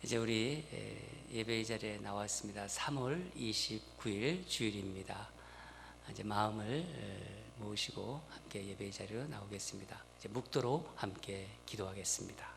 이제 우리 예배의 자리에 나왔습니다. 3월 29일 주일입니다. 이제 마음을 모으시고 함께 예배의 자리로 나오겠습니다. 이제 묵도로 함께 기도하겠습니다.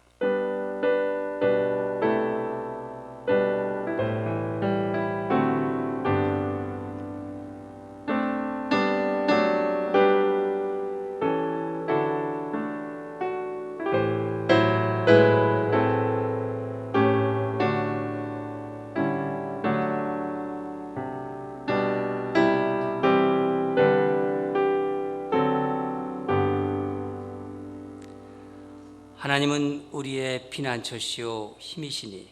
하나님은 우리의 피난처시오 힘이시니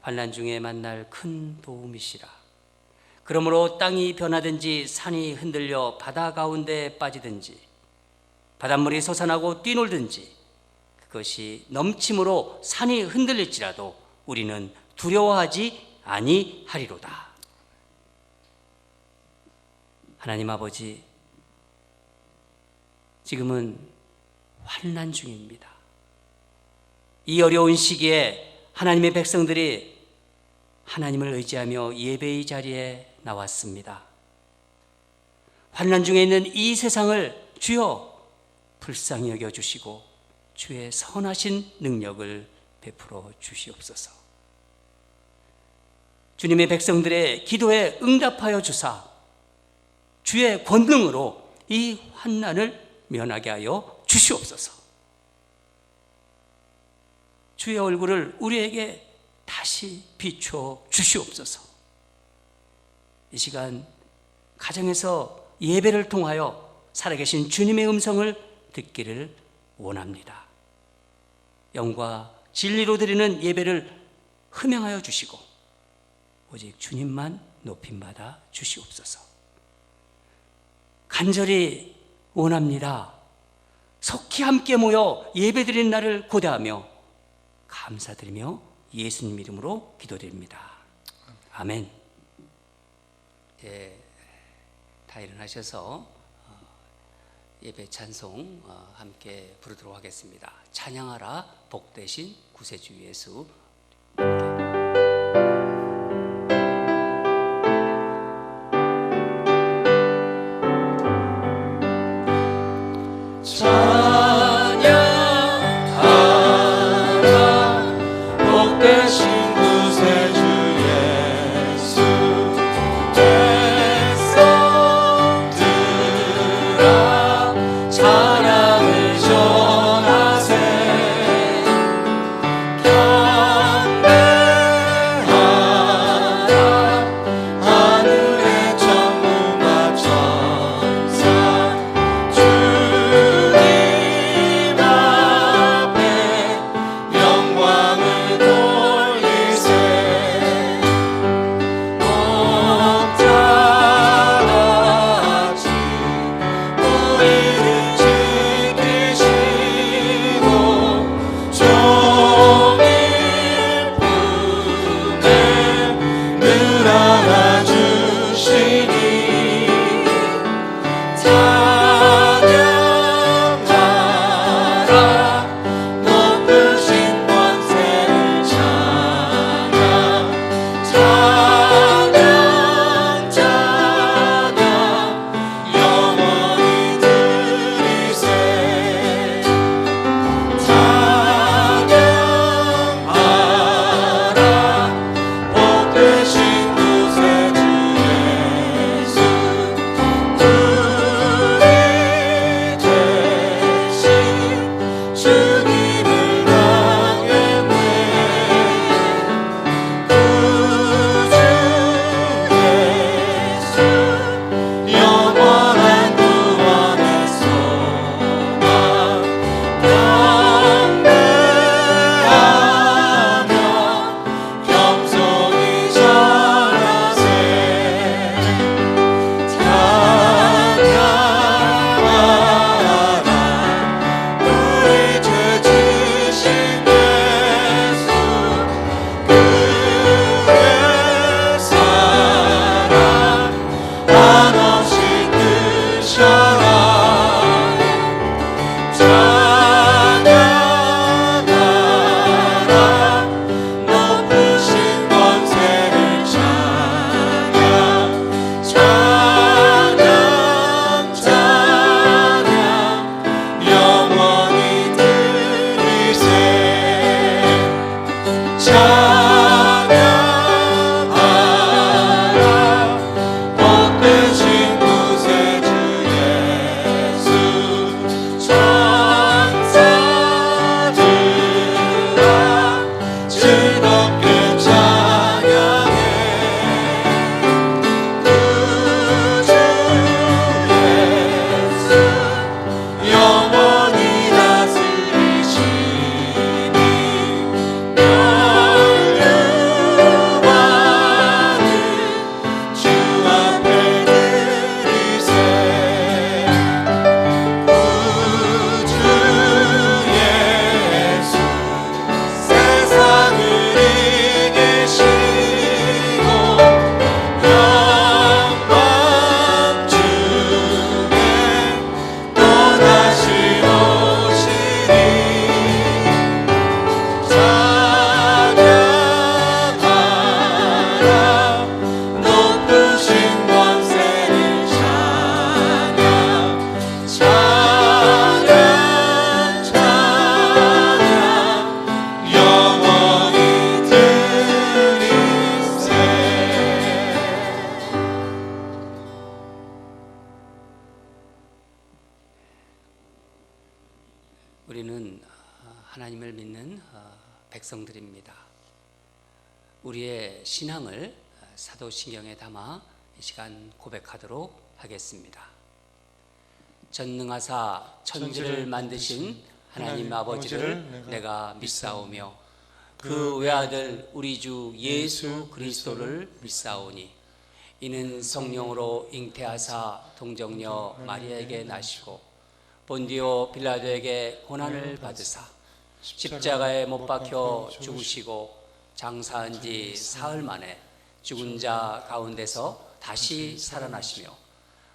환난 중에 만날 큰 도움이시라. 그러므로 땅이 변하든지 산이 흔들려 바다 가운데 빠지든지 바닷물이 솟아나고 뛰놀든지 그것이 넘침으로 산이 흔들릴지라도 우리는 두려워하지 아니하리로다. 하나님 아버지, 지금은 환난 중입니다. 이 어려운 시기에 하나님의 백성들이 하나님을 의지하며 예배의 자리에 나왔습니다. 환난 중에 있는 이 세상을 주여 불쌍히 여겨주시고 주의 선하신 능력을 베풀어 주시옵소서. 주님의 백성들의 기도에 응답하여 주사 주의 권능으로 이 환난을 면하게 하여 주시옵소서. 주의 얼굴을 우리에게 다시 비춰 주시옵소서. 이 시간 가정에서 예배를 통하여 살아계신 주님의 음성을 듣기를 원합니다. 영과 진리로 드리는 예배를 흠양하여 주시고 오직 주님만 높임받아 주시옵소서. 간절히 원합니다. 속히 함께 모여 예배드리는 날을 고대하며 감사드리며 예수님 이름으로 기도드립니다. 아멘. 다 일어나셔서 예배 찬송 함께 부르도록 하겠습니다. 찬양하라 복되신 구세주 예수. 찬양을 전하세. 있는 백성들입니다. 우리의 신앙을 사도신경에 담아 이 시간 고백하도록 하겠습니다. 전능하사 천지를 만드신 하나님 아버지를 내가 믿사오며 그 외아들 우리 주 예수 그리스도를 믿사오니 이는 성령으로 잉태하사 동정녀 마리아에게 나시고 본디오 빌라도에게 고난을 받으사 십자가에 못 박혀 죽으시고 장사한 지 사흘 만에 죽은 자 가운데서 다시 살아나시며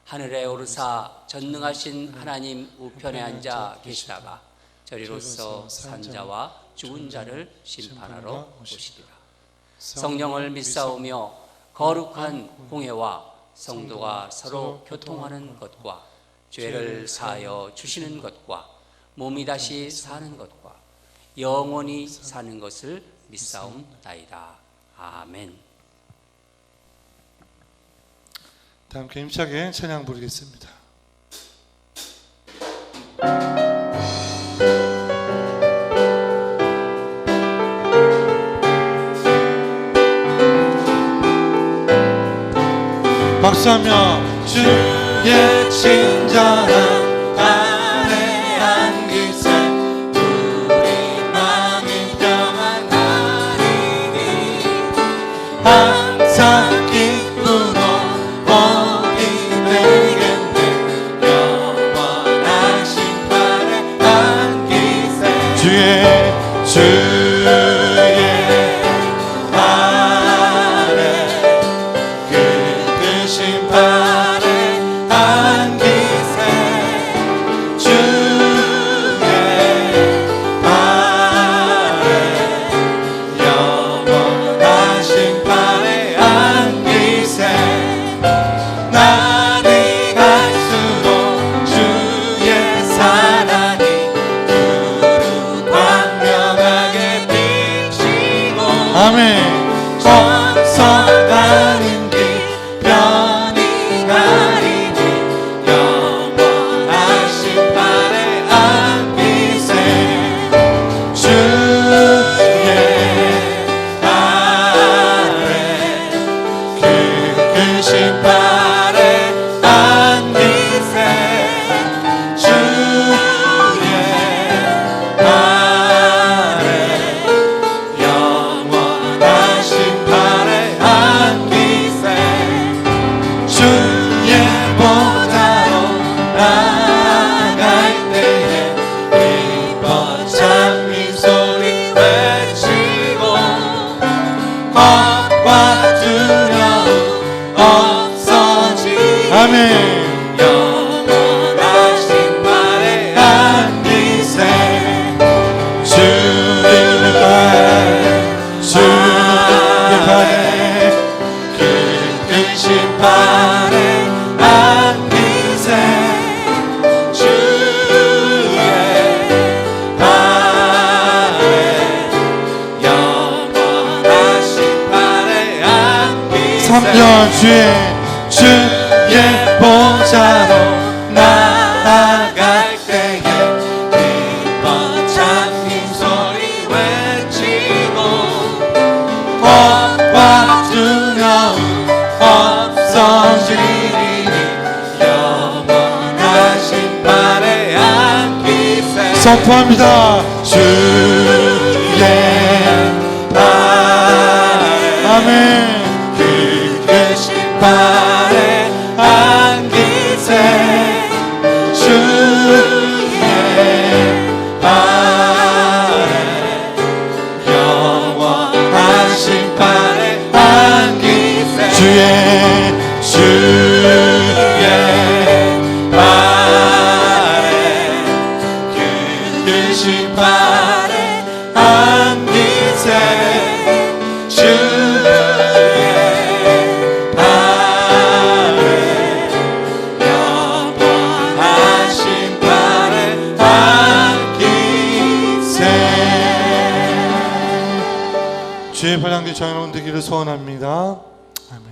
하늘에 오르사 전능하신 하나님 우편에 앉아 계시다가 저리로서 산 자와 죽은 자를 심판하러 오시리라. 성령을 믿사오며 거룩한 공회와 성도가 서로 교통하는 것과 죄를 사하여 주시는 것과 몸이 다시 사는 것과 영원히 사는 것을 믿사옵나이다. 아멘. 다 함께 힘차게 찬양 부르겠습니다. 박수하며 주의 친절한 안에 안기세 우리 마음이 평안하리니 항상 기쁨으로 복이 되겠네 영원하신 발에 안기세 주의 정성가는 길 편히 가리니 영원하신 발에 안기세 주의 아래 그 크신 발에 안기세 주의 아래 영원하신 발에 안기세 주의 보좌로 나아갈 때에 기뻐 찬미 소리 외치고 겁과 두려움 없어지니 아멘 영원하신 발에 안기세 주의 발에 그 크신 발에 안기세 주의 발에 영원하신 발에 안기세 3년 주의 보좌로 나아갈 때에 기뻐 찬미 소리 외치고 겁과 두려움 없어지니 영원하신 발에 안기세 선포합니다. 주의 발에 아멘 그 크신 발에 안기세 주의 발에 영원하신 발에 안기세 주의 발에 그 크신 발에 안기세 주의 발에 영원하신 발에 안기세 주의 발향기 정의로운 되기를 소원합니다. 아멘.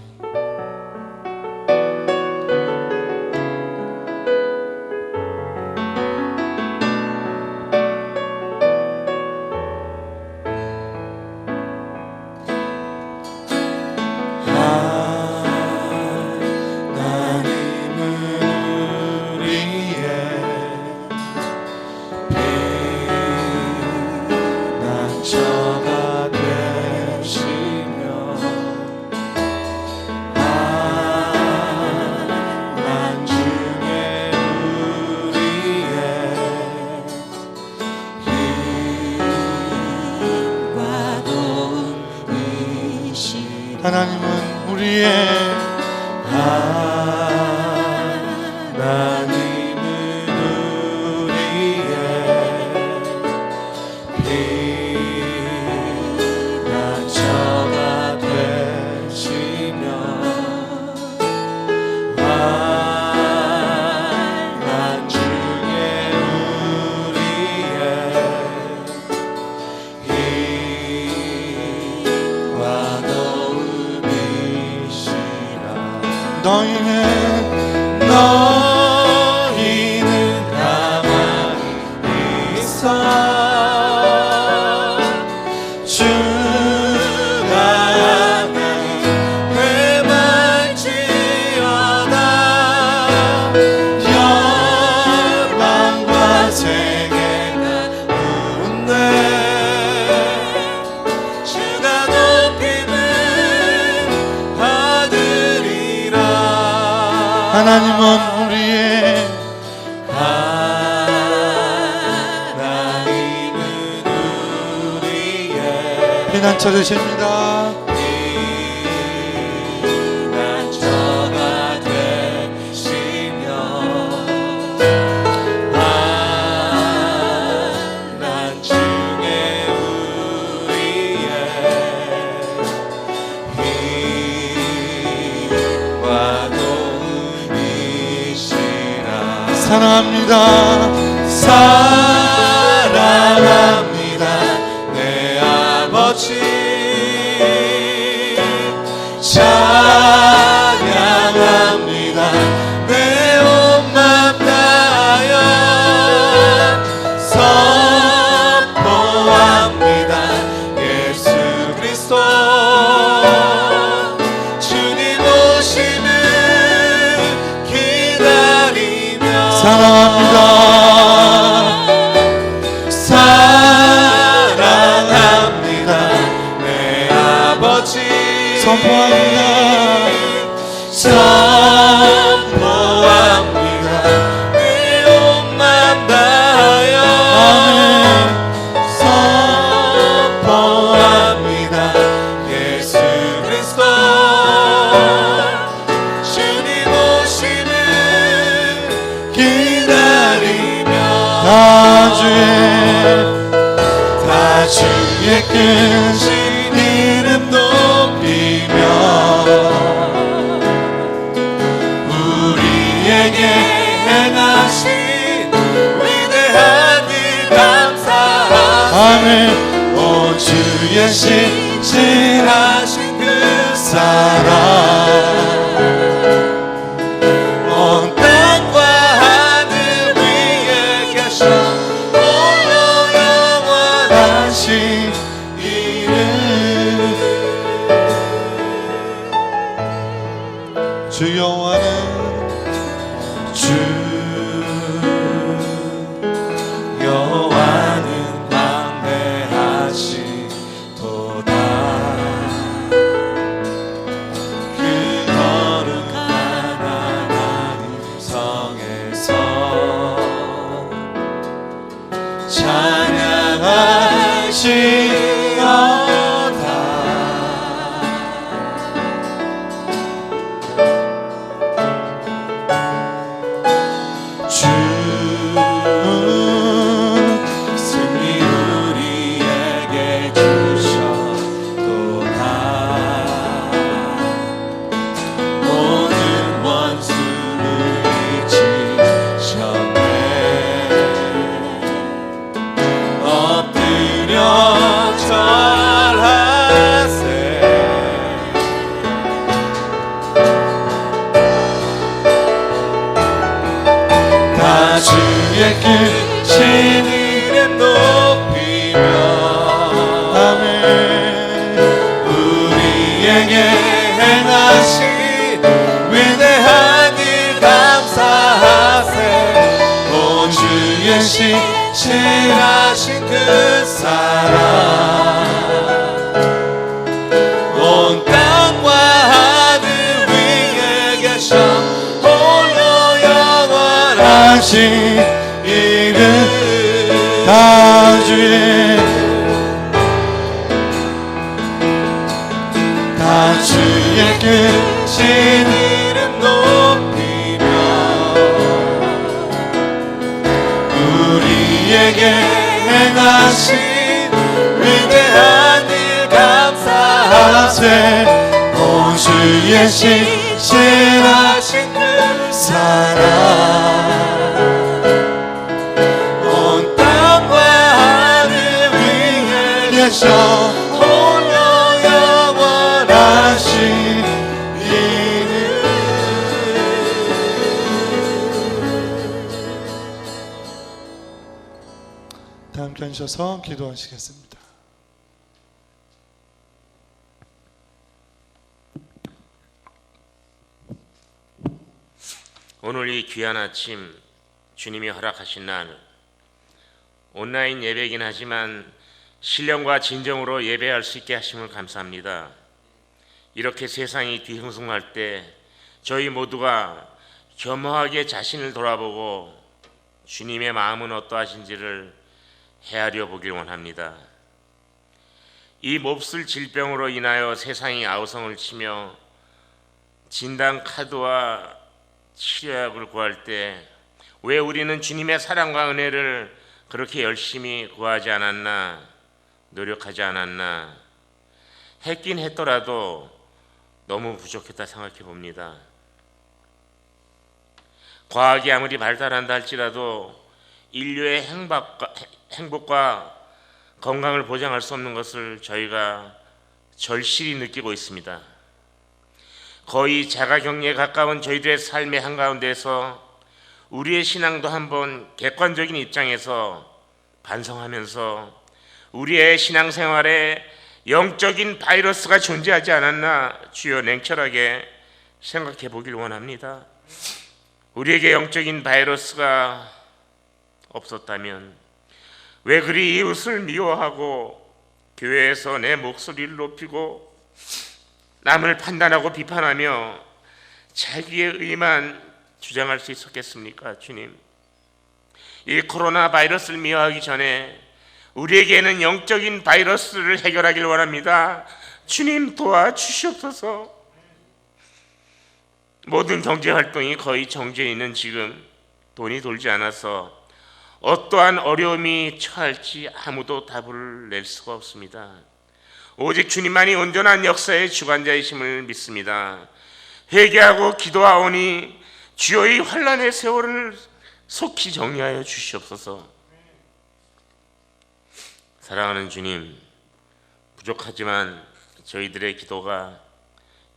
하나님은 우리의 하나님은 우리의 피난처가 되시며 환난 중에 우리의 힘과 도움이시라. 너희는 가만히 있어 주가 하나님 회망지어다. 열방과 세계가 웃네. 주가 높임을 받으리라. 하나님은 우리의 하나님은 우리의 피난처 되십니다. 피난처가 되시며 환난 중에 우리의 힘과 도움이시라. 사랑합니다. 사랑합니다 내 아버지. 찬양합니다 내 온 맘 다하여. 선포합니다 예수 그리스도 주님 오심을 기다리며. 사랑합니다. 사랑합니다 내 아버지. 선포합니다. 선포합니다 내 온 맘 다하여. 선포합니다 예수 그리스도 주님 오심을 기다리며. 다 주의 크신 이름 높이며 우리에게 행하신 위대한 일 감사하세. 아멘. 오 주의 신실하신 그 사랑 온 땅과 하늘 위에 계셔 홀로 영원하신 이름. 주 여호와는 주 여호와는 광대하시도다. 그 거룩한 하나님 성에서 찬양하시어다. 주 승리 우리에게 주셨도다. 모든 원수를 이치셨네. 엎드려 절하세. 다 주의 크신 이름 높이며. 아멘. 우리에게 행하신 위대한 일 감사하세. 오 주의 신실하신 그 사랑 온 땅과 하늘 위에 계셔 홀로 영원하신 이름. 다 주의 다 주의 크신 이름 높이며 우리에게 행하신 위대한 일 감사하세 온 주의 신실하신 그 사랑 온 땅과 하늘 위에 계셔 홀로 영원하신 이름 다 함께 앉으셔서 기도하시겠습니다. 오늘 이 귀한 아침 주님이 허락하신 날 온라인 예배이긴 하지만 신령과 진정으로 예배할 수 있게 하심을 감사합니다. 이렇게 세상이 뒤숭숭할 때 저희 모두가 겸허하게 자신을 돌아보고 주님의 마음은 어떠하신지를 헤아려 보길 원합니다. 이 몹쓸 질병으로 인하여 세상이 아우성을 치며 진단 카드와 치료약을 구할 때 왜 우리는 주님의 사랑과 은혜를 그렇게 열심히 구하지 않았나, 노력하지 않았나, 했긴 했더라도 너무 부족했다 생각해 봅니다. 과학이 아무리 발달한다 할지라도 인류의 행복과 건강을 보장할 수 없는 것을 저희가 절실히 느끼고 있습니다. 거의 자가격리에 가까운 저희들의 삶의 한가운데서 우리의 신앙도 한번 객관적인 입장에서 반성하면서 우리의 신앙생활에 영적인 바이러스가 존재하지 않았나 주여 냉철하게 생각해 보길 원합니다. 우리에게 영적인 바이러스가 없었다면 왜 그리 이웃을 미워하고 교회에서 내 목소리를 높이고 남을 판단하고 비판하며 자기의 의만 주장할 수 있었겠습니까? 주님, 이 코로나 바이러스를 미워하기 전에 우리에게는 영적인 바이러스를 해결하길 원합니다. 주님 도와주시옵소서. 모든 경제활동이 거의 정지해 있는 지금 돈이 돌지 않아서 어떠한 어려움이 처할지 아무도 답을 낼 수가 없습니다. 오직 주님만이 온전한 역사의 주관자이심을 믿습니다. 회개하고 기도하오니 주여 이 환난의 세월을 속히 정리하여 주시옵소서. 사랑하는 주님, 부족하지만 저희들의 기도가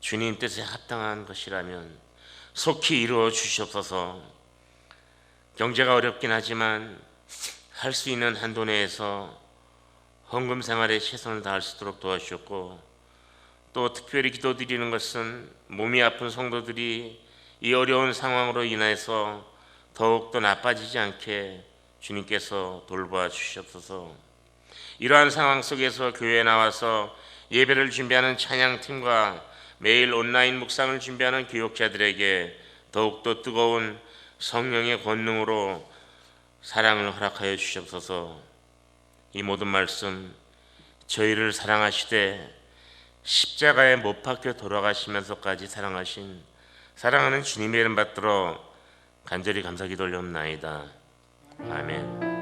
주님 뜻에 합당한 것이라면 속히 이루어 주시옵소서. 경제가 어렵긴 하지만 할 수 있는 한도 내에서 헌금 생활에 최선을 다할 수 있도록 도와주셨고, 또 특별히 기도드리는 것은 몸이 아픈 성도들이 이 어려운 상황으로 인해서 더욱더 나빠지지 않게 주님께서 돌봐 주시옵소서. 이러한 상황 속에서 교회에 나와서 예배를 준비하는 찬양팀과 매일 온라인 묵상을 준비하는 교육자들에게 더욱더 뜨거운 성령의 권능으로 사랑을 허락하여 주시옵소서. 이 모든 말씀 저희를 사랑하시되 십자가에 못 박혀 돌아가시면서까지 사랑하신 사랑하는 주님의 이름 받들어 간절히 감사기도 올려옵나이다. 아멘.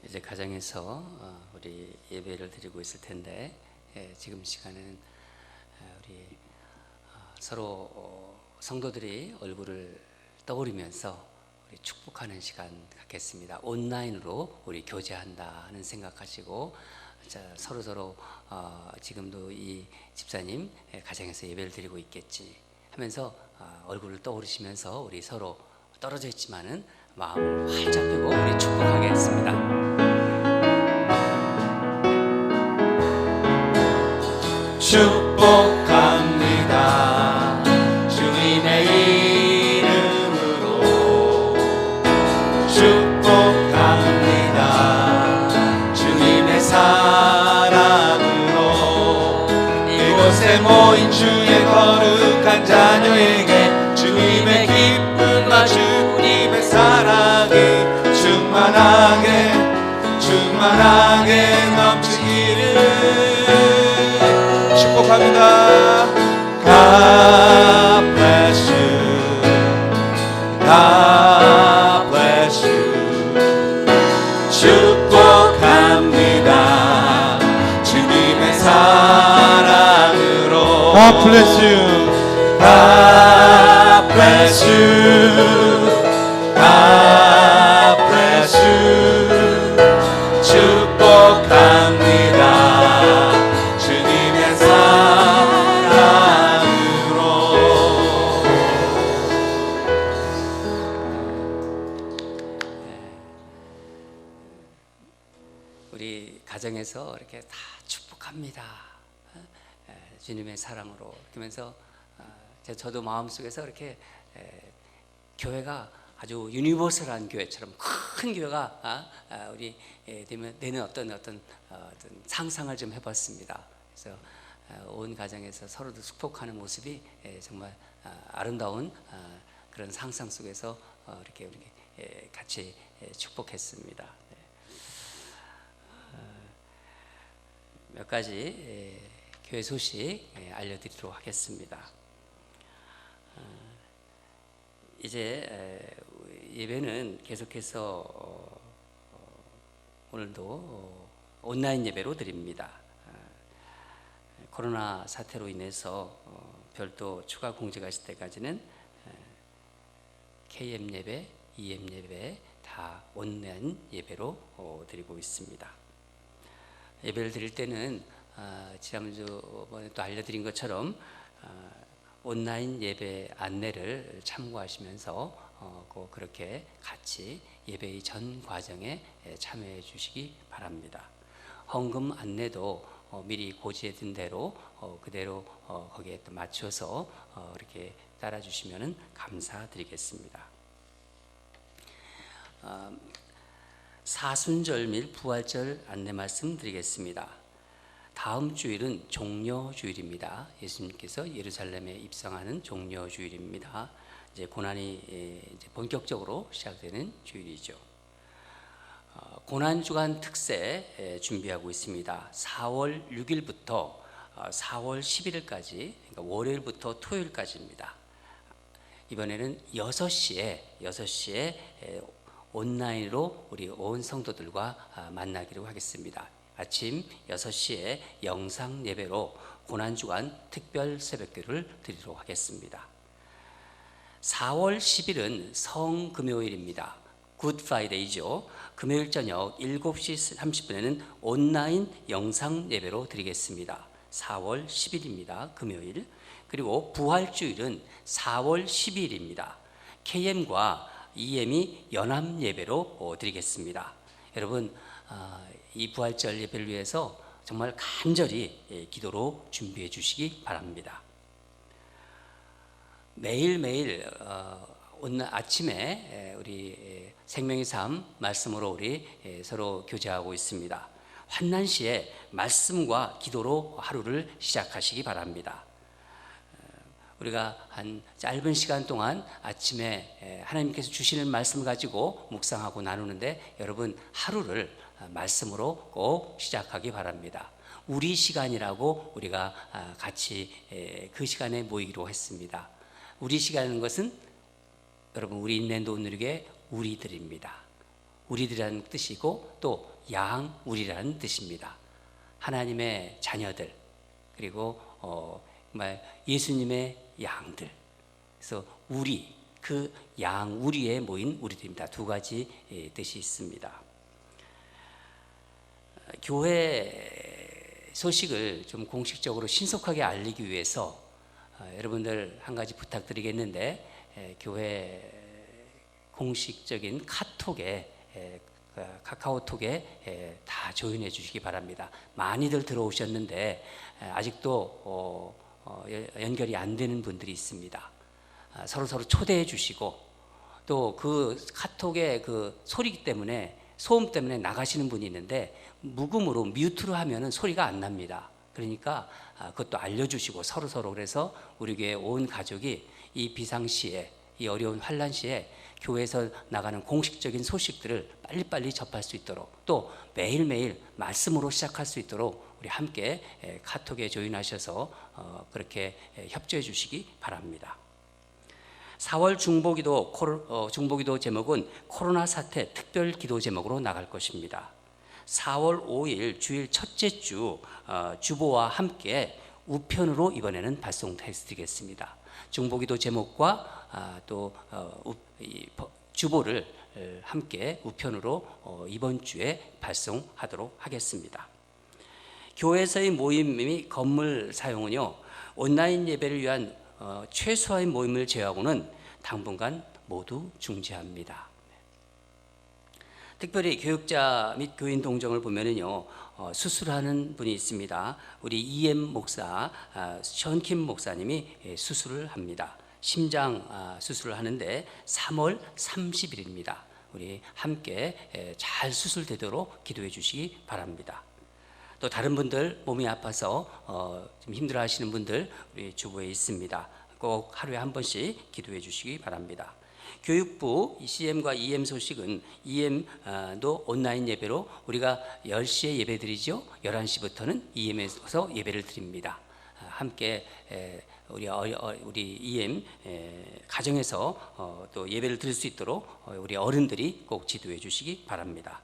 이제 가정에서 우리 예배를 드리고 있을 텐데 지금 시간은 우리 서로 성도들이 얼굴을 떠올리면서 우리 축복하는 시간 갖겠습니다. 온라인으로 우리 교제한다는 생각하시고 서로 지금도 이 집사님 가정에서 예배를 드리고 있겠지 하면서 얼굴을 떠오르시면서 우리 서로 떨어져 있지만은 마음을 활짝 펴고 우리 축복하겠습니다. 축복합니다. 주님의 이름으로 축복합니다. 주님의 사랑으로 이곳 이곳에 모인 주의 거룩한 자녀에게 주님의 기쁨과 주님의 사랑이 충만하게 넘치기를 축복합니다. God bless you. God bless you. 축복합니다. 주님의 사랑으로. God bless you. God bless you. God bless you. 축복합니다. 주님의 사랑으로. 우리 가정에서 이렇게 다 축복합니다. 주님의 사랑으로 그러면서 저도 마음속에서 이렇게 교회가 아주 유니버설한 교회처럼 큰 교회가 우리 되는 어떤 상상을 좀 해봤습니다. 그래서 온 가정에서 서로도 축복하는 모습이 정말 아름다운 그런 상상 속에서 이렇게 우리 같이 축복했습니다. 몇 가지 교회 소식 알려드리도록 하겠습니다. 이제 예배는 계속해서 오늘도 온라인 예배로 드립니다. 코로나 사태로 인해서 별도 추가 공지가 있을 때까지는 KM 예배, EM 예배 다 온라인 예배로 드리고 있습니다. 예배를 드릴 때는 지난번에 또 알려드린 것처럼 온라인 예배 안내를 참고하시면서 그렇게 같이 예배의 전 과정에 참여해 주시기 바랍니다. 헌금 안내도 미리 고지해 둔 대로 그대로 거기에 또 맞춰서 이렇게 따라 주시면 감사드리겠습니다. 사순절 및 부활절 안내 말씀 드리겠습니다. 다음 주일은 종려 주일입니다. 예수님께서 예루살렘에 입성하는 종려 주일입니다. 이제 고난이 이제 본격적으로 시작되는 주일이죠. 고난 주간 특세 준비하고 있습니다. 4월 6일부터 4월 11일까지, 그러니까 월요일부터 토요일까지입니다. 이번에는 6시에 온라인으로 우리 온 성도들과 만나기로 하겠습니다. 아침 6시에 영상 예배로 고난주간 특별 새벽기도를 드리도록 하겠습니다. 4월 10일은 성금요일입니다. 굿 프라이데이죠. 금요일 저녁 7시 30분에는 온라인 영상 예배로 드리겠습니다. 4월 10일입니다. 금요일. 그리고 부활주일은 4월 12일입니다. KM과 EM이 연합 예배로 드리겠습니다. 여러분 이 부활절 예배를 위해서 정말 간절히 기도로 준비해 주시기 바랍니다. 매일매일 오늘 아침에 우리 생명의 삶 말씀으로 우리 서로 교제하고 있습니다. 환난 시에 말씀과 기도로 하루를 시작하시기 바랍니다. 우리가 한 짧은 시간 동안 아침에 하나님께서 주시는 말씀을 가지고 묵상하고 나누는데 여러분 하루를 말씀으로 꼭 시작하기 바랍니다. 우리 시간이라고 우리가 같이 그 시간에 모이기로 했습니다. 우리 시간이라는 것은 여러분 우리 인랜드 온누리교회 우리들입니다. 우리들이라는 뜻이고 또 양우리라는 뜻입니다. 하나님의 자녀들 그리고 정말 예수님의 양들. 그래서 우리 그 양우리에 모인 우리들입니다. 두 가지 뜻이 있습니다. 교회 소식을 좀 공식적으로 신속하게 알리기 위해서 여러분들 한 가지 부탁드리겠는데 교회 공식적인 카카오톡에 다 조인해 주시기 바랍니다. 많이들 들어오셨는데 아직도 연결이 안 되는 분들이 있습니다. 서로 초대해 주시고 또 그 카톡의 그 소리 때문에 소음 때문에 나가시는 분이 있는데 묵음으로 뮤트로 하면은 소리가 안 납니다. 그러니까 그것도 알려주시고 서로 그래서 우리 교회 온 가족이 이 비상시에, 이 어려운 환란 시에 교회에서 나가는 공식적인 소식들을 빨리빨리 접할 수 있도록, 또 매일매일 말씀으로 시작할 수 있도록 우리 함께 카톡에 조인하셔서 그렇게 협조해 주시기 바랍니다. 4월 중보기도 제목은 코로나 사태 특별 기도 제목으로 나갈 것입니다. 4월 5일 주일 첫째 주 주보와 함께 우편으로 이번에는 발송해 드리겠습니다. 중보기도 제목과 또 주보를 함께 우편으로 이번 주에 발송하도록 하겠습니다. 교회에서의 모임 및 건물 사용은요, 온라인 예배를 위한 최소화의 모임을 제외하고는 당분간 모두 중지합니다. 특별히 교육자 및 교인 동정을 보면은요, 수술하는 분이 있습니다. 우리 EM 목사, 션킴 목사님이 수술을 합니다. 심장 수술을 하는데 3월 30일입니다. 우리 함께 잘 수술되도록 기도해 주시기 바랍니다. 또 다른 분들 몸이 아파서 좀 힘들어하시는 분들 우리 주보에 있습니다. 꼭 하루에 한 번씩 기도해 주시기 바랍니다. 교육부 CM과 EM 소식은 EM도 온라인 예배로 우리가 10시에 예배 드리죠. 11시부터는 EM에서 예배를 드립니다. 함께 우리 EM 가정에서 또 예배를 드릴 수 있도록 우리 어른들이 꼭 지도해 주시기 바랍니다.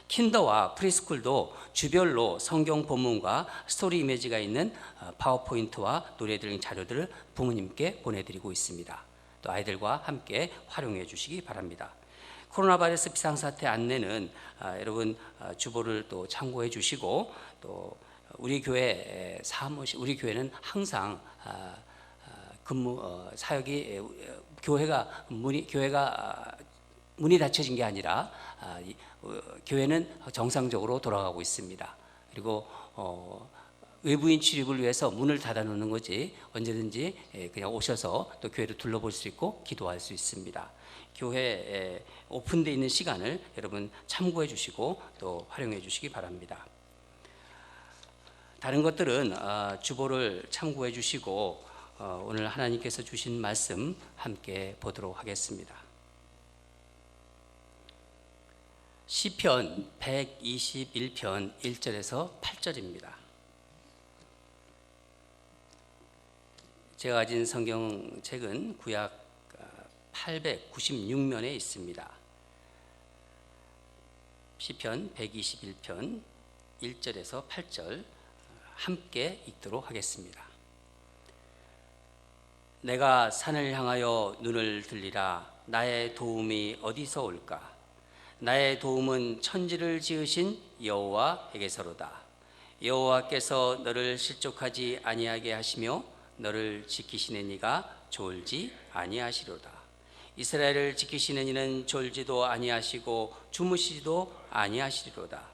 킨더와 프리스쿨도 주별로 성경 본문과 스토리 이미지가 있는 파워포인트와 노래 등 자료들을 부모님께 보내드리고 있습니다. 또 아이들과 함께 활용해 주시기 바랍니다. 코로나 바이러스 비상사태 안내는 여러분 주보를 또 참고해 주시고, 또 우리 교회 사무실, 우리 교회는 항상 근무 사역이 교회가 문이 닫혀진 게 아니라 교회는 정상적으로 돌아가고 있습니다. 그리고 외부인 출입을 위해서 문을 닫아 놓는 거지 언제든지 그냥 오셔서 또 교회를 둘러볼 수 있고 기도할 수 있습니다. 교회 오픈되어 있는 시간을 여러분 참고해 주시고 또 활용해 주시기 바랍니다. 다른 것들은 주보를 참고해 주시고 오늘 하나님께서 주신 말씀 함께 보도록 하겠습니다. 시편 121편 1절에서 8절입니다. 제가 가진 성경책은 구약 896면에 있습니다. 시편 121편 1절에서 8절 함께 읽도록 하겠습니다. 내가 산을 향하여 눈을 들리라. 나의 도움이 어디서 올까? 나의 도움은 천지를 지으신 여호와에게서로다. 여호와께서 너를 실족하지 아니하게 하시며 너를 지키시는 이가 졸지 아니하시로다. 이스라엘을 지키시는 이는 졸지도 아니하시고 주무시지도 아니하시리로다.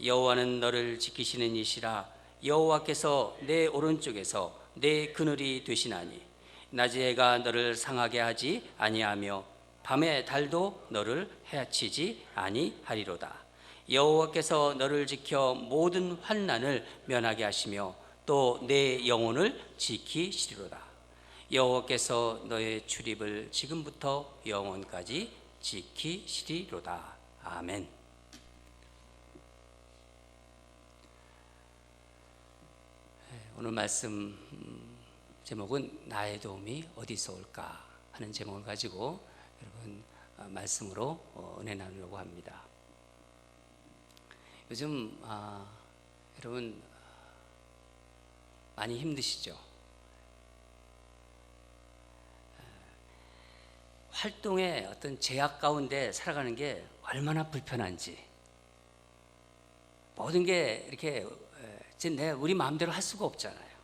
여호와는 너를 지키시는 이시라. 여호와께서 내 오른쪽에서 내 그늘이 되시나니 낮의 해가 너를 상하게 하지 아니하며 밤의 달도 너를 해치지 아니하리로다. 여호와께서 너를 지켜 모든 환난을 면하게 하시며 또 내 영혼을 지키시리로다. 여호와께서 너의 출입을 지금부터 영원까지 지키시리로다. 아멘. 오늘 말씀 제목은 나의 도움이 어디서 올까 하는 제목을 가지고 여러분 말씀으로 은혜 나누려고 합니다. 요즘 여러분 많이 힘드시죠? 활동의 어떤 제약 가운데 살아가는 게 얼마나 불편한지, 모든 게 이렇게 우리 마음대로 할 수가 없잖아요.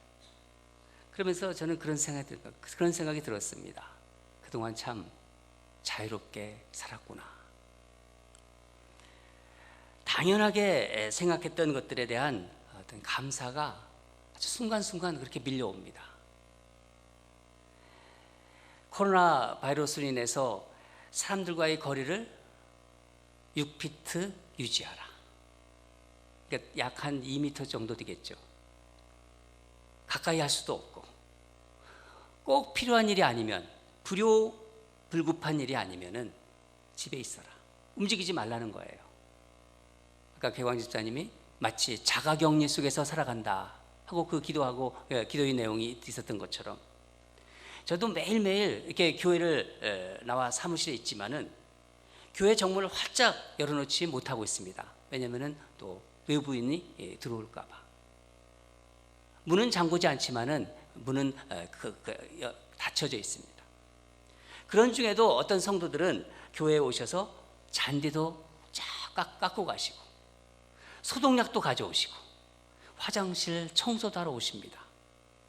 그러면서 저는 그런 생각이 들었습니다. 그동안 참 자유롭게 살았구나. 당연하게 생각했던 것들에 대한 어떤 감사가 아주 순간순간 그렇게 밀려옵니다. 코로나 바이러스로 인해서 사람들과의 거리를 6피트 유지하라. 그러니까 약 한 2m 정도 되겠죠. 가까이 할 수도 없고, 꼭 필요한 일이 아니면, 불급한 일이 아니면은 집에 있어라, 움직이지 말라는 거예요. 아까 개광 집사님이 마치 자가격리 속에서 살아간다 하고 그 기도의 내용이 있었던 것처럼, 저도 매일매일 이렇게 교회를 나와 사무실에 있지만은 교회 정문을 활짝 열어놓지 못하고 있습니다. 왜냐하면은 또 외부인이 들어올까 봐. 문은 잠그지 않지만은 문은 닫혀져 있습니다. 그런 중에도 어떤 성도들은 교회에 오셔서 잔디도 쫙 깎고 가시고, 소독약도 가져오시고, 화장실 청소도 하러 오십니다.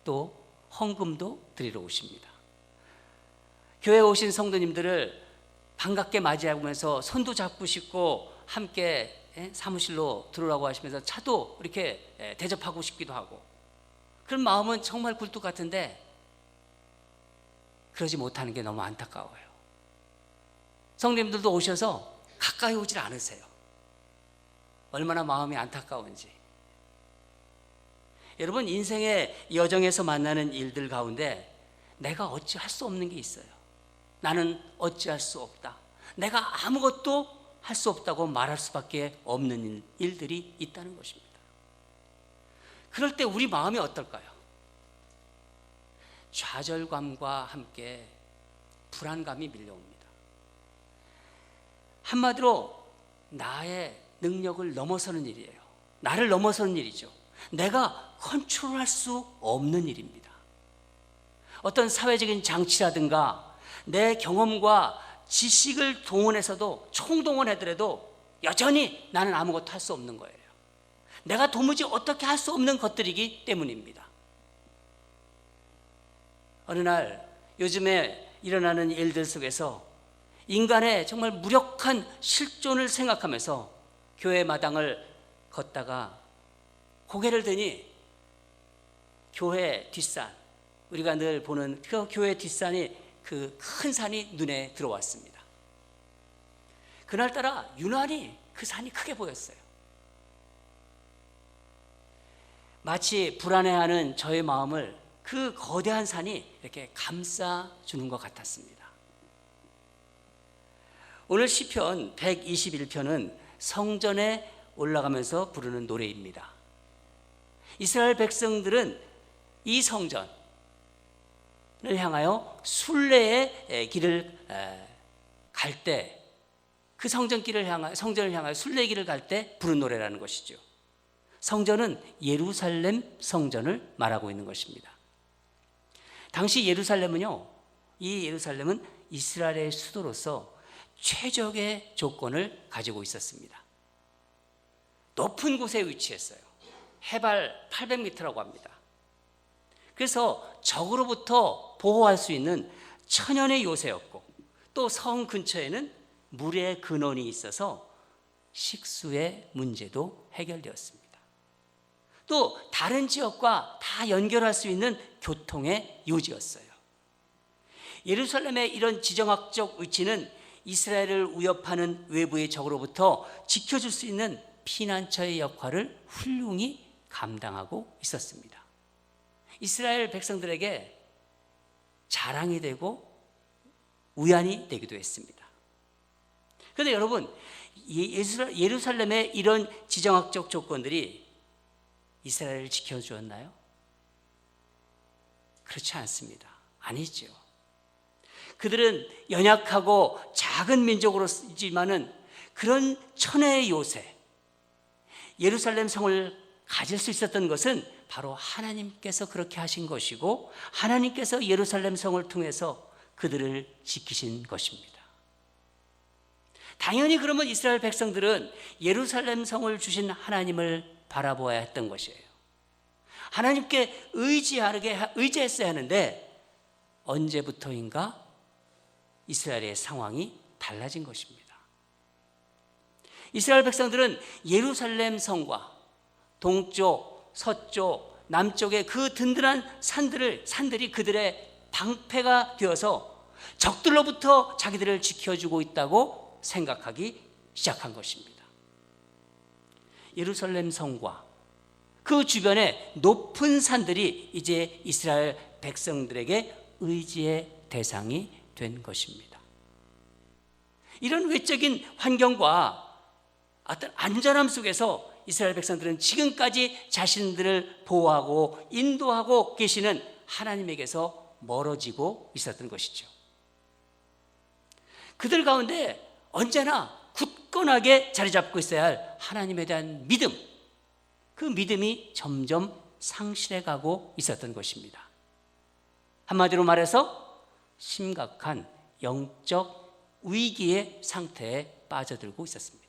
또 헌금도 드리러 오십니다. 교회에 오신 성도님들을 반갑게 맞이하면서 손도 잡고 싶고 함께 사무실로 들어오라고 하시면서 차도 이렇게 대접하고 싶기도 하고, 그런 마음은 정말 굴뚝 같은데 그러지 못하는 게 너무 안타까워요. 성도님들도 오셔서 가까이 오질 않으세요. 얼마나 마음이 안타까운지. 여러분, 인생의 여정에서 만나는 일들 가운데 내가 어찌할 수 없는 게 있어요. 나는 어찌할 수 없다, 내가 아무것도 할 수 없다고 말할 수밖에 없는 일들이 있다는 것입니다. 그럴 때 우리 마음이 어떨까요? 좌절감과 함께 불안감이 밀려옵니다. 한마디로 나의 능력을 넘어서는 일이에요. 나를 넘어서는 일이죠. 내가 컨트롤할 수 없는 일입니다. 어떤 사회적인 장치라든가 내 경험과 지식을 동원해서도, 총동원하더라도 여전히 나는 아무것도 할 수 없는 거예요. 내가 도무지 어떻게 할 수 없는 것들이기 때문입니다. 어느 날 요즘에 일어나는 일들 속에서 인간의 정말 무력한 실존을 생각하면서 교회 마당을 걷다가 고개를 드니 교회 뒷산, 우리가 늘 보는 그 교회 뒷산이, 그 큰 산이 눈에 들어왔습니다. 그날따라 유난히 그 산이 크게 보였어요. 마치 불안해하는 저의 마음을 그 거대한 산이 이렇게 감싸주는 것 같았습니다. 오늘 시편 121편은 성전에 올라가면서 부르는 노래입니다. 이스라엘 백성들은 이 성전을 향하여 순례의 길을 갈 때, 그 성전을 향하여 순례의 길을 갈 때 부른 노래라는 것이죠. 성전은 예루살렘 성전을 말하고 있는 것입니다. 당시 예루살렘은요, 이 예루살렘은 이스라엘의 수도로서 최적의 조건을 가지고 있었습니다. 높은 곳에 위치했어요. 해발 800m라고 합니다. 그래서 적으로부터 보호할 수 있는 천연의 요새였고, 또 성 근처에는 물의 근원이 있어서 식수의 문제도 해결되었습니다. 또 다른 지역과 다 연결할 수 있는 교통의 요지였어요. 예루살렘의 이런 지정학적 위치는 이스라엘을 위협하는 외부의 적으로부터 지켜줄 수 있는 피난처의 역할을 훌륭히 감당하고 있었습니다. 이스라엘 백성들에게 자랑이 되고 위안이 되기도 했습니다. 그런데 여러분, 예루살렘의 이런 지정학적 조건들이 이스라엘을 지켜주었나요? 그렇지 않습니다. 아니죠. 그들은 연약하고 작은 민족으로지만은 그런 천혜의 요새, 예루살렘 성을 가질 수 있었던 것은 바로 하나님께서 그렇게 하신 것이고, 하나님께서 예루살렘 성을 통해서 그들을 지키신 것입니다. 당연히 그러면 이스라엘 백성들은 예루살렘 성을 주신 하나님을 바라보아야 했던 것이에요. 하나님께 의지했어야 하는데 언제부터인가 이스라엘의 상황이 달라진 것입니다. 이스라엘 백성들은 예루살렘 성과 동쪽, 서쪽, 남쪽의 그 든든한 산들이 그들의 방패가 되어서 적들로부터 자기들을 지켜주고 있다고 생각하기 시작한 것입니다. 예루살렘 성과, 그 주변에 높은 산들이 이제 이스라엘 백성들에게 의지의 대상이 된 것입니다. 이런 외적인 환경과 어떤 안전함 속에서 이스라엘 백성들은 지금까지 자신들을 보호하고 인도하고 계시는 하나님에게서 멀어지고 있었던 것이죠. 그들 가운데 언제나 굳건하게 자리 잡고 있어야 할 하나님에 대한 믿음, 그 믿음이 점점 상실해 가고 있었던 것입니다. 한마디로 말해서 심각한 영적 위기의 상태에 빠져들고 있었습니다.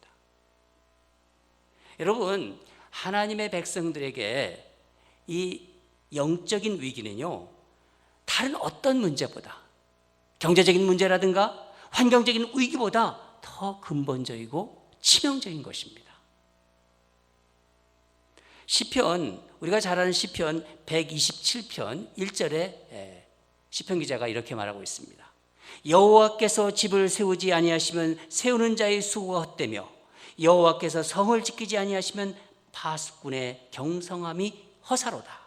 여러분, 하나님의 백성들에게 이 영적인 위기는요, 다른 어떤 문제보다, 경제적인 문제라든가 환경적인 위기보다 더 근본적이고 치명적인 것입니다. 시편, 우리가 잘 아는 시편 127편 1절에 시편 기자가 이렇게 말하고 있습니다. 여호와께서 집을 세우지 아니하시면 세우는 자의 수고가 헛되며 여호와께서 성을 지키지 아니하시면 파수꾼의 경성함이 허사로다.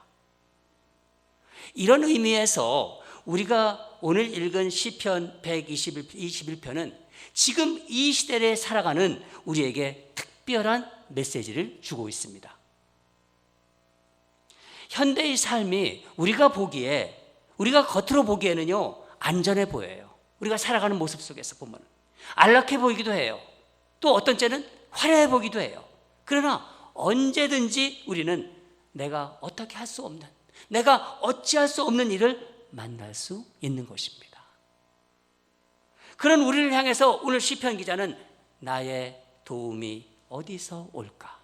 이런 의미에서 우리가 오늘 읽은 시편 121편은 지금 이 시대에 살아가는 우리에게 특별한 메시지를 주고 있습니다. 현대의 삶이 우리가 겉으로 보기에는요, 안전해 보여요. 우리가 살아가는 모습 속에서 보면 안락해 보이기도 해요. 또 어떤 때는 화려해 보기도 해요. 그러나 언제든지 우리는 내가 어떻게 할 수 없는, 내가 어찌할 수 없는 일을 만날 수 있는 것입니다. 그런 우리를 향해서 오늘 시편 기자는 나의 도움이 어디서 올까?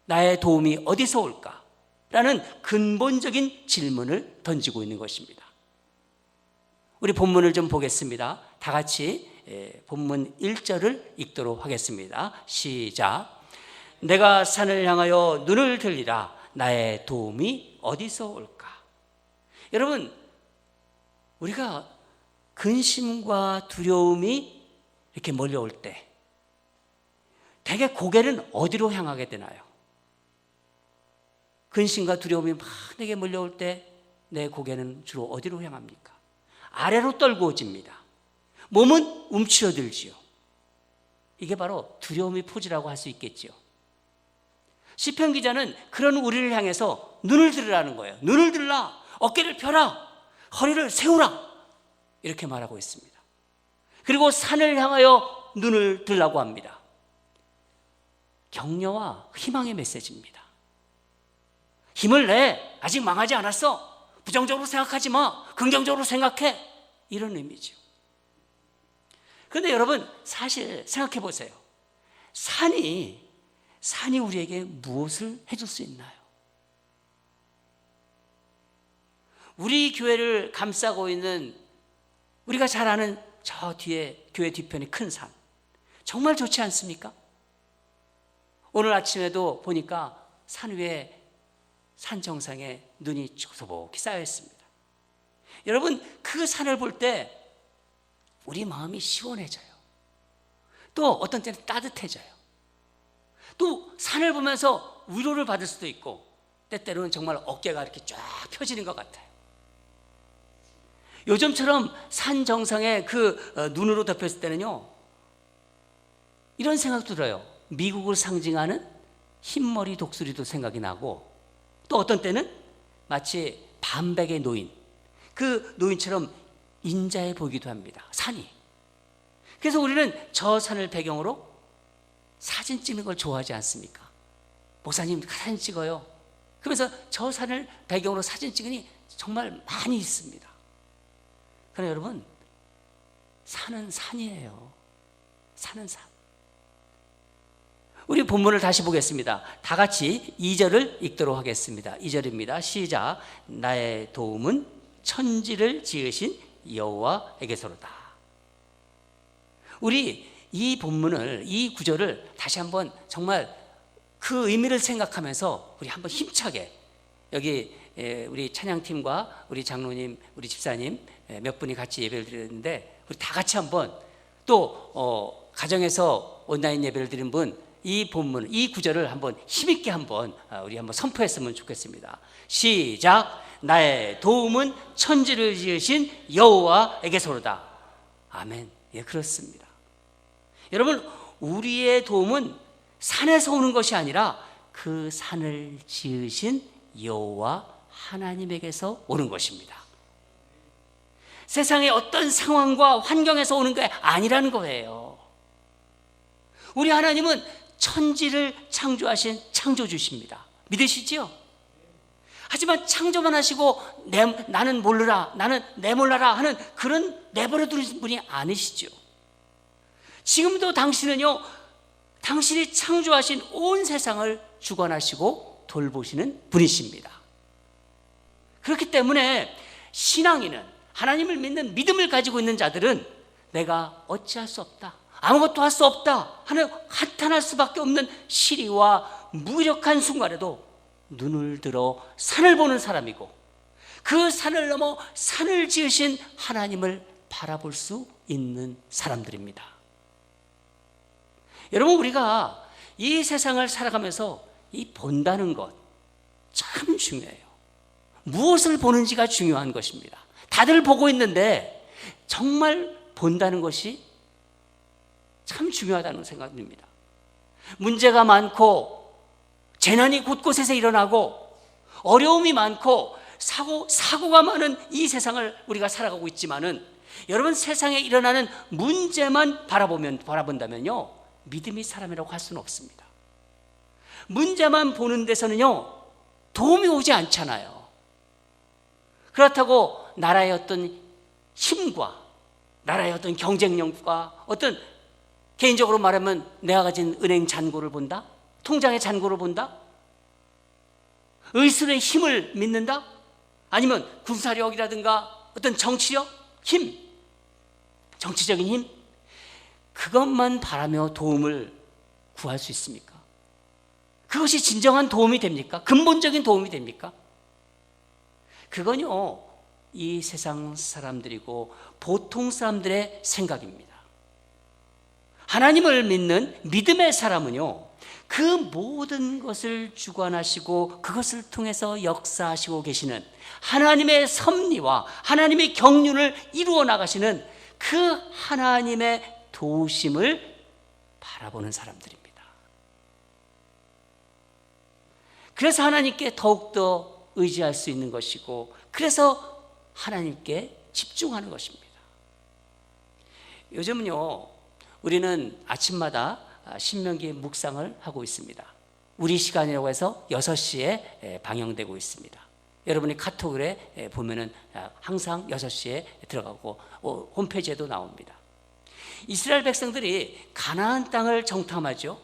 나의 도움이 어디서 올까? 라는 근본적인 질문을 던지고 있는 것입니다. 우리 본문을 좀 보겠습니다. 다 같이 본문 1절을 읽도록 하겠습니다. 시작. 내가 산을 향하여 눈을 들리라. 나의 도움이 어디서 올까? 여러분, 우리가 근심과 두려움이 이렇게 몰려올 때 대개 고개는 어디로 향하게 되나요? 근심과 두려움이 막 내게 몰려올 때 내 고개는 주로 어디로 향합니까? 아래로 떨구어집니다. 몸은 움츠러들지요. 이게 바로 두려움의 포즈라고 할 수 있겠죠. 시편 기자는 그런 우리를 향해서 눈을 들으라는 거예요. 눈을 들라, 어깨를 펴라, 허리를 세우라, 이렇게 말하고 있습니다. 그리고 산을 향하여 눈을 들라고 합니다. 격려와 희망의 메시지입니다. 힘을 내, 아직 망하지 않았어, 부정적으로 생각하지 마, 긍정적으로 생각해, 이런 의미죠. 그런데 여러분, 사실 생각해 보세요. 산이 우리에게 무엇을 해줄 수 있나요? 우리 교회를 감싸고 있는, 우리가 잘 아는 저 뒤에, 교회 뒤편에 큰 산, 정말 좋지 않습니까? 오늘 아침에도 보니까 산 위에, 산 정상에 눈이 조소복히 쌓여 있습니다. 여러분, 그 산을 볼 때 우리 마음이 시원해져요. 또 어떤 때는 따뜻해져요. 또 산을 보면서 위로를 받을 수도 있고, 때때로는 정말 어깨가 이렇게 쫙 펴지는 것 같아요. 요즘처럼 산 정상에 그 눈으로 덮였을 때는요, 이런 생각도 들어요. 미국을 상징하는 흰머리 독수리도 생각이 나고, 또 어떤 때는 마치 반백의 노인, 그 노인처럼 인자해 보이기도 합니다. 산이. 그래서 우리는 저 산을 배경으로 사진 찍는 걸 좋아하지 않습니까? 목사님 사진 찍어요. 그러면서 저 산을 배경으로 사진 찍으니 정말 많이 있습니다. 그러나 여러분, 산은 산이에요. 산은 산. 우리 본문을 다시 보겠습니다. 다 같이 2절을 읽도록 하겠습니다. 2절입니다. 시작. 나의 도움은 천지를 지으신 여호와에게서로다. 우리 이 본문을, 이 구절을 다시 한번 정말 그 의미를 생각하면서 우리 한번 힘차게, 여기 우리 찬양팀과 우리 장로님, 우리 집사님 몇 분이 같이 예배를 드렸는데, 우리 다 같이 한번, 또 가정에서 온라인 예배를 드린 분 이 본문, 이 구절을 한번 힘있게 한번 우리 한번 선포했으면 좋겠습니다. 시작. 나의 도움은 천지를 지으신 여호와에게서로다. 아멘. 예, 그렇습니다. 여러분, 우리의 도움은 산에서 오는 것이 아니라 그 산을 지으신 여호와 하나님에게서 오는 것입니다. 세상의 어떤 상황과 환경에서 오는 게 아니라는 거예요. 우리 하나님은 천지를 창조하신 창조주십니다. 믿으시지요? 하지만 창조만 하시고 나는 모르라, 나는 내몰라라 하는 그런 내버려 두는 분이 아니시죠. 지금도 당신은요, 당신이 창조하신 온 세상을 주관하시고 돌보시는 분이십니다. 그렇기 때문에 신앙인은, 하나님을 믿는 믿음을 가지고 있는 자들은 내가 어찌할 수 없다, 아무것도 할 수 없다 하는 한탄할 수밖에 없는 시리와 무력한 순간에도 눈을 들어 산을 보는 사람이고, 그 산을 넘어 산을 지으신 하나님을 바라볼 수 있는 사람들입니다. 여러분, 우리가 이 세상을 살아가면서 이 본다는 것 참 중요해요. 무엇을 보는지가 중요한 것입니다. 다들 보고 있는데 정말 본다는 것이 참 중요하다는 생각이 듭니다. 문제가 많고 재난이 곳곳에서 일어나고 어려움이 많고 사고가 많은 이 세상을 우리가 살아가고 있지만은, 여러분, 세상에 일어나는 문제만 바라본다면요, 믿음이 사람이라고 할 수는 없습니다. 문제만 보는 데서는요, 도움이 오지 않잖아요. 그렇다고 나라의 어떤 힘과 나라의 어떤 경쟁력과 어떤, 개인적으로 말하면 내가 가진 은행 잔고를 본다? 통장의 잔고를 본다? 의술의 힘을 믿는다? 아니면 군사력이라든가 어떤 정치력? 힘, 정치적인 힘? 그것만 바라며 도움을 구할 수 있습니까? 그것이 진정한 도움이 됩니까? 근본적인 도움이 됩니까? 그건요, 이 세상 사람들이고 보통 사람들의 생각입니다. 하나님을 믿는 믿음의 사람은요, 그 모든 것을 주관하시고 그것을 통해서 역사하시고 계시는 하나님의 섭리와 하나님의 경륜을 이루어 나가시는 그 하나님의 도우심을 바라보는 사람들입니다. 그래서 하나님께 더욱더 의지할 수 있는 것이고, 그래서 하나님께 집중하는 것입니다. 요즘은요, 우리는 아침마다 신명기 묵상을 하고 있습니다. 우리 시간이라고 해서 6시에 방영되고 있습니다. 여러분이 카톡에 보면은 항상 6시에 들어가고 홈페이지에도 나옵니다. 이스라엘 백성들이 가나안 땅을 정탐하죠.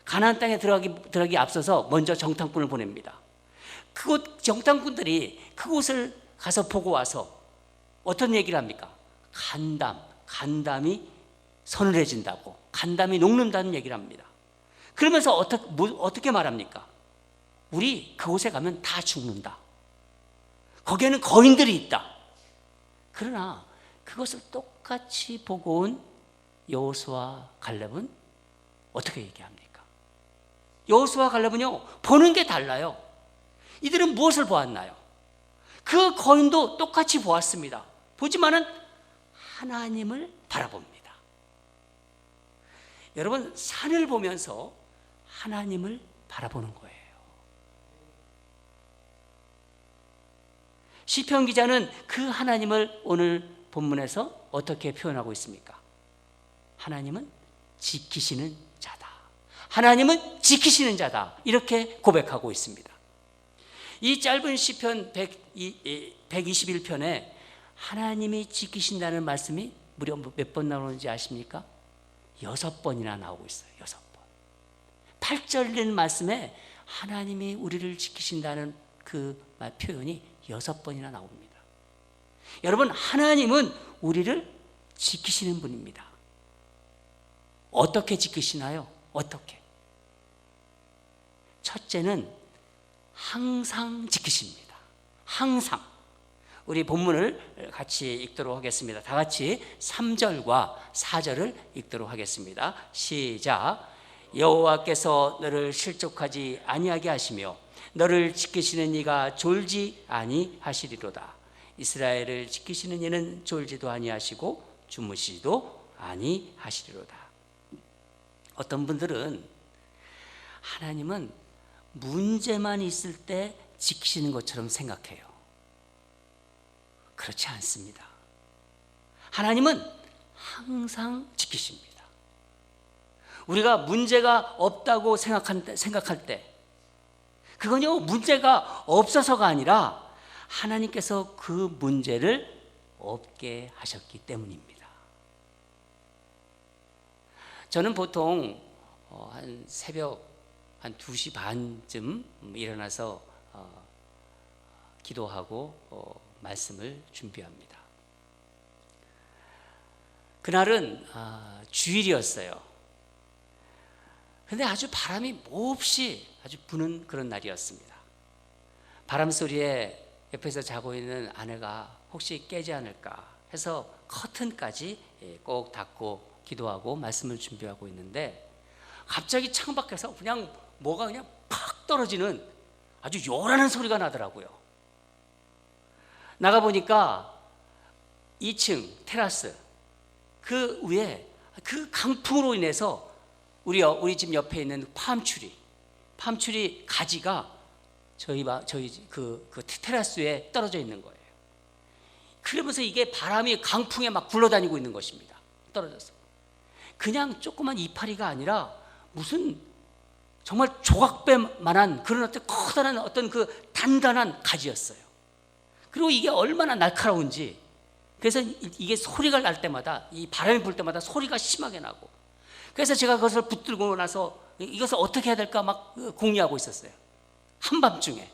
가나안 땅에 들어가기 앞서서 먼저 정탐꾼을 보냅니다. 그곳 정탐꾼들이 그곳을 가서 보고 와서 어떤 얘기를 합니까? 간담이 서늘해진다고, 간담이 녹는다는 얘기를 합니다. 그러면서 어떻게 말합니까? 우리 그곳에 가면 다 죽는다. 거기에는 거인들이 있다. 그러나 그것을 똑같이 보고 온 여호수아와 갈렙은 어떻게 얘기합니까? 여호수아와 갈렙은요, 보는 게 달라요. 이들은 무엇을 보았나요? 그 거인도 똑같이 보았습니다. 보지만은 하나님을 바라봅니다. 여러분, 산을 보면서 하나님을 바라보는 거예요. 시편 기자는 그 하나님을 오늘 본문에서 어떻게 표현하고 있습니까? 하나님은 지키시는 자다. 하나님은 지키시는 자다. 이렇게 고백하고 있습니다. 이 짧은 시편 121편에 하나님이 지키신다는 말씀이 무려 몇 번 나오는지 아십니까? 6번이나 나오고 있어요. 6번. 8절인 말씀에 하나님이 우리를 지키신다는 그 표현이 6번이나 나옵니다. 여러분, 하나님은 우리를 지키시는 분입니다. 어떻게 지키시나요? 어떻게? 첫째는 항상 지키십니다. 항상. 우리 본문을 같이 읽도록 하겠습니다. 다 같이 3절과 4절을 읽도록 하겠습니다. 시작. 여호와께서 너를 실족하지 아니하게 하시며 너를 지키시는 이가 졸지 아니하시리로다. 이스라엘을 지키시는 이는 졸지도 아니하시고 주무시지도 아니하시리로다. 어떤 분들은 하나님은 문제만 있을 때 지키시는 것처럼 생각해요. 그렇지 않습니다. 하나님은 항상 지키십니다. 우리가 문제가 없다고 생각할 때 그건요, 문제가 없어서가 아니라 하나님께서 그 문제를 없게 하셨기 때문입니다. 저는 보통 한 새벽 한 2시 반쯤 일어나서 기도하고 말씀을 준비합니다. 그날은 주일이었어요. 근데 아주 바람이 몹시 아주 부는 그런 날이었습니다. 바람 소리에 옆에서 자고 있는 아내가 혹시 깨지 않을까 해서 커튼까지 꼭 닫고 기도하고 말씀을 준비하고 있는데 갑자기 창밖에서 그냥 뭐가 그냥 팍 떨어지는 아주 요란한 소리가 나더라고요. 나가보니까 2층 테라스 그 위에 그 강풍으로 인해서 우리 집 옆에 있는 팜추리 가지가 저희 그 테라스 위에 떨어져 있는 거예요. 그러면서 이게 바람이 강풍에 막 굴러다니고 있는 것입니다. 떨어져서 그냥 조그만 이파리가 아니라 무슨 정말 조각배만한 그런 어떤 커다란 어떤 그 단단한 가지였어요. 그리고 이게 얼마나 날카로운지, 그래서 이게 소리가 날 때마다, 이 바람이 불 때마다 소리가 심하게 나고, 그래서 제가 그것을 붙들고 나서 이것을 어떻게 해야 될까 막 공유하고 있었어요. 한밤중에.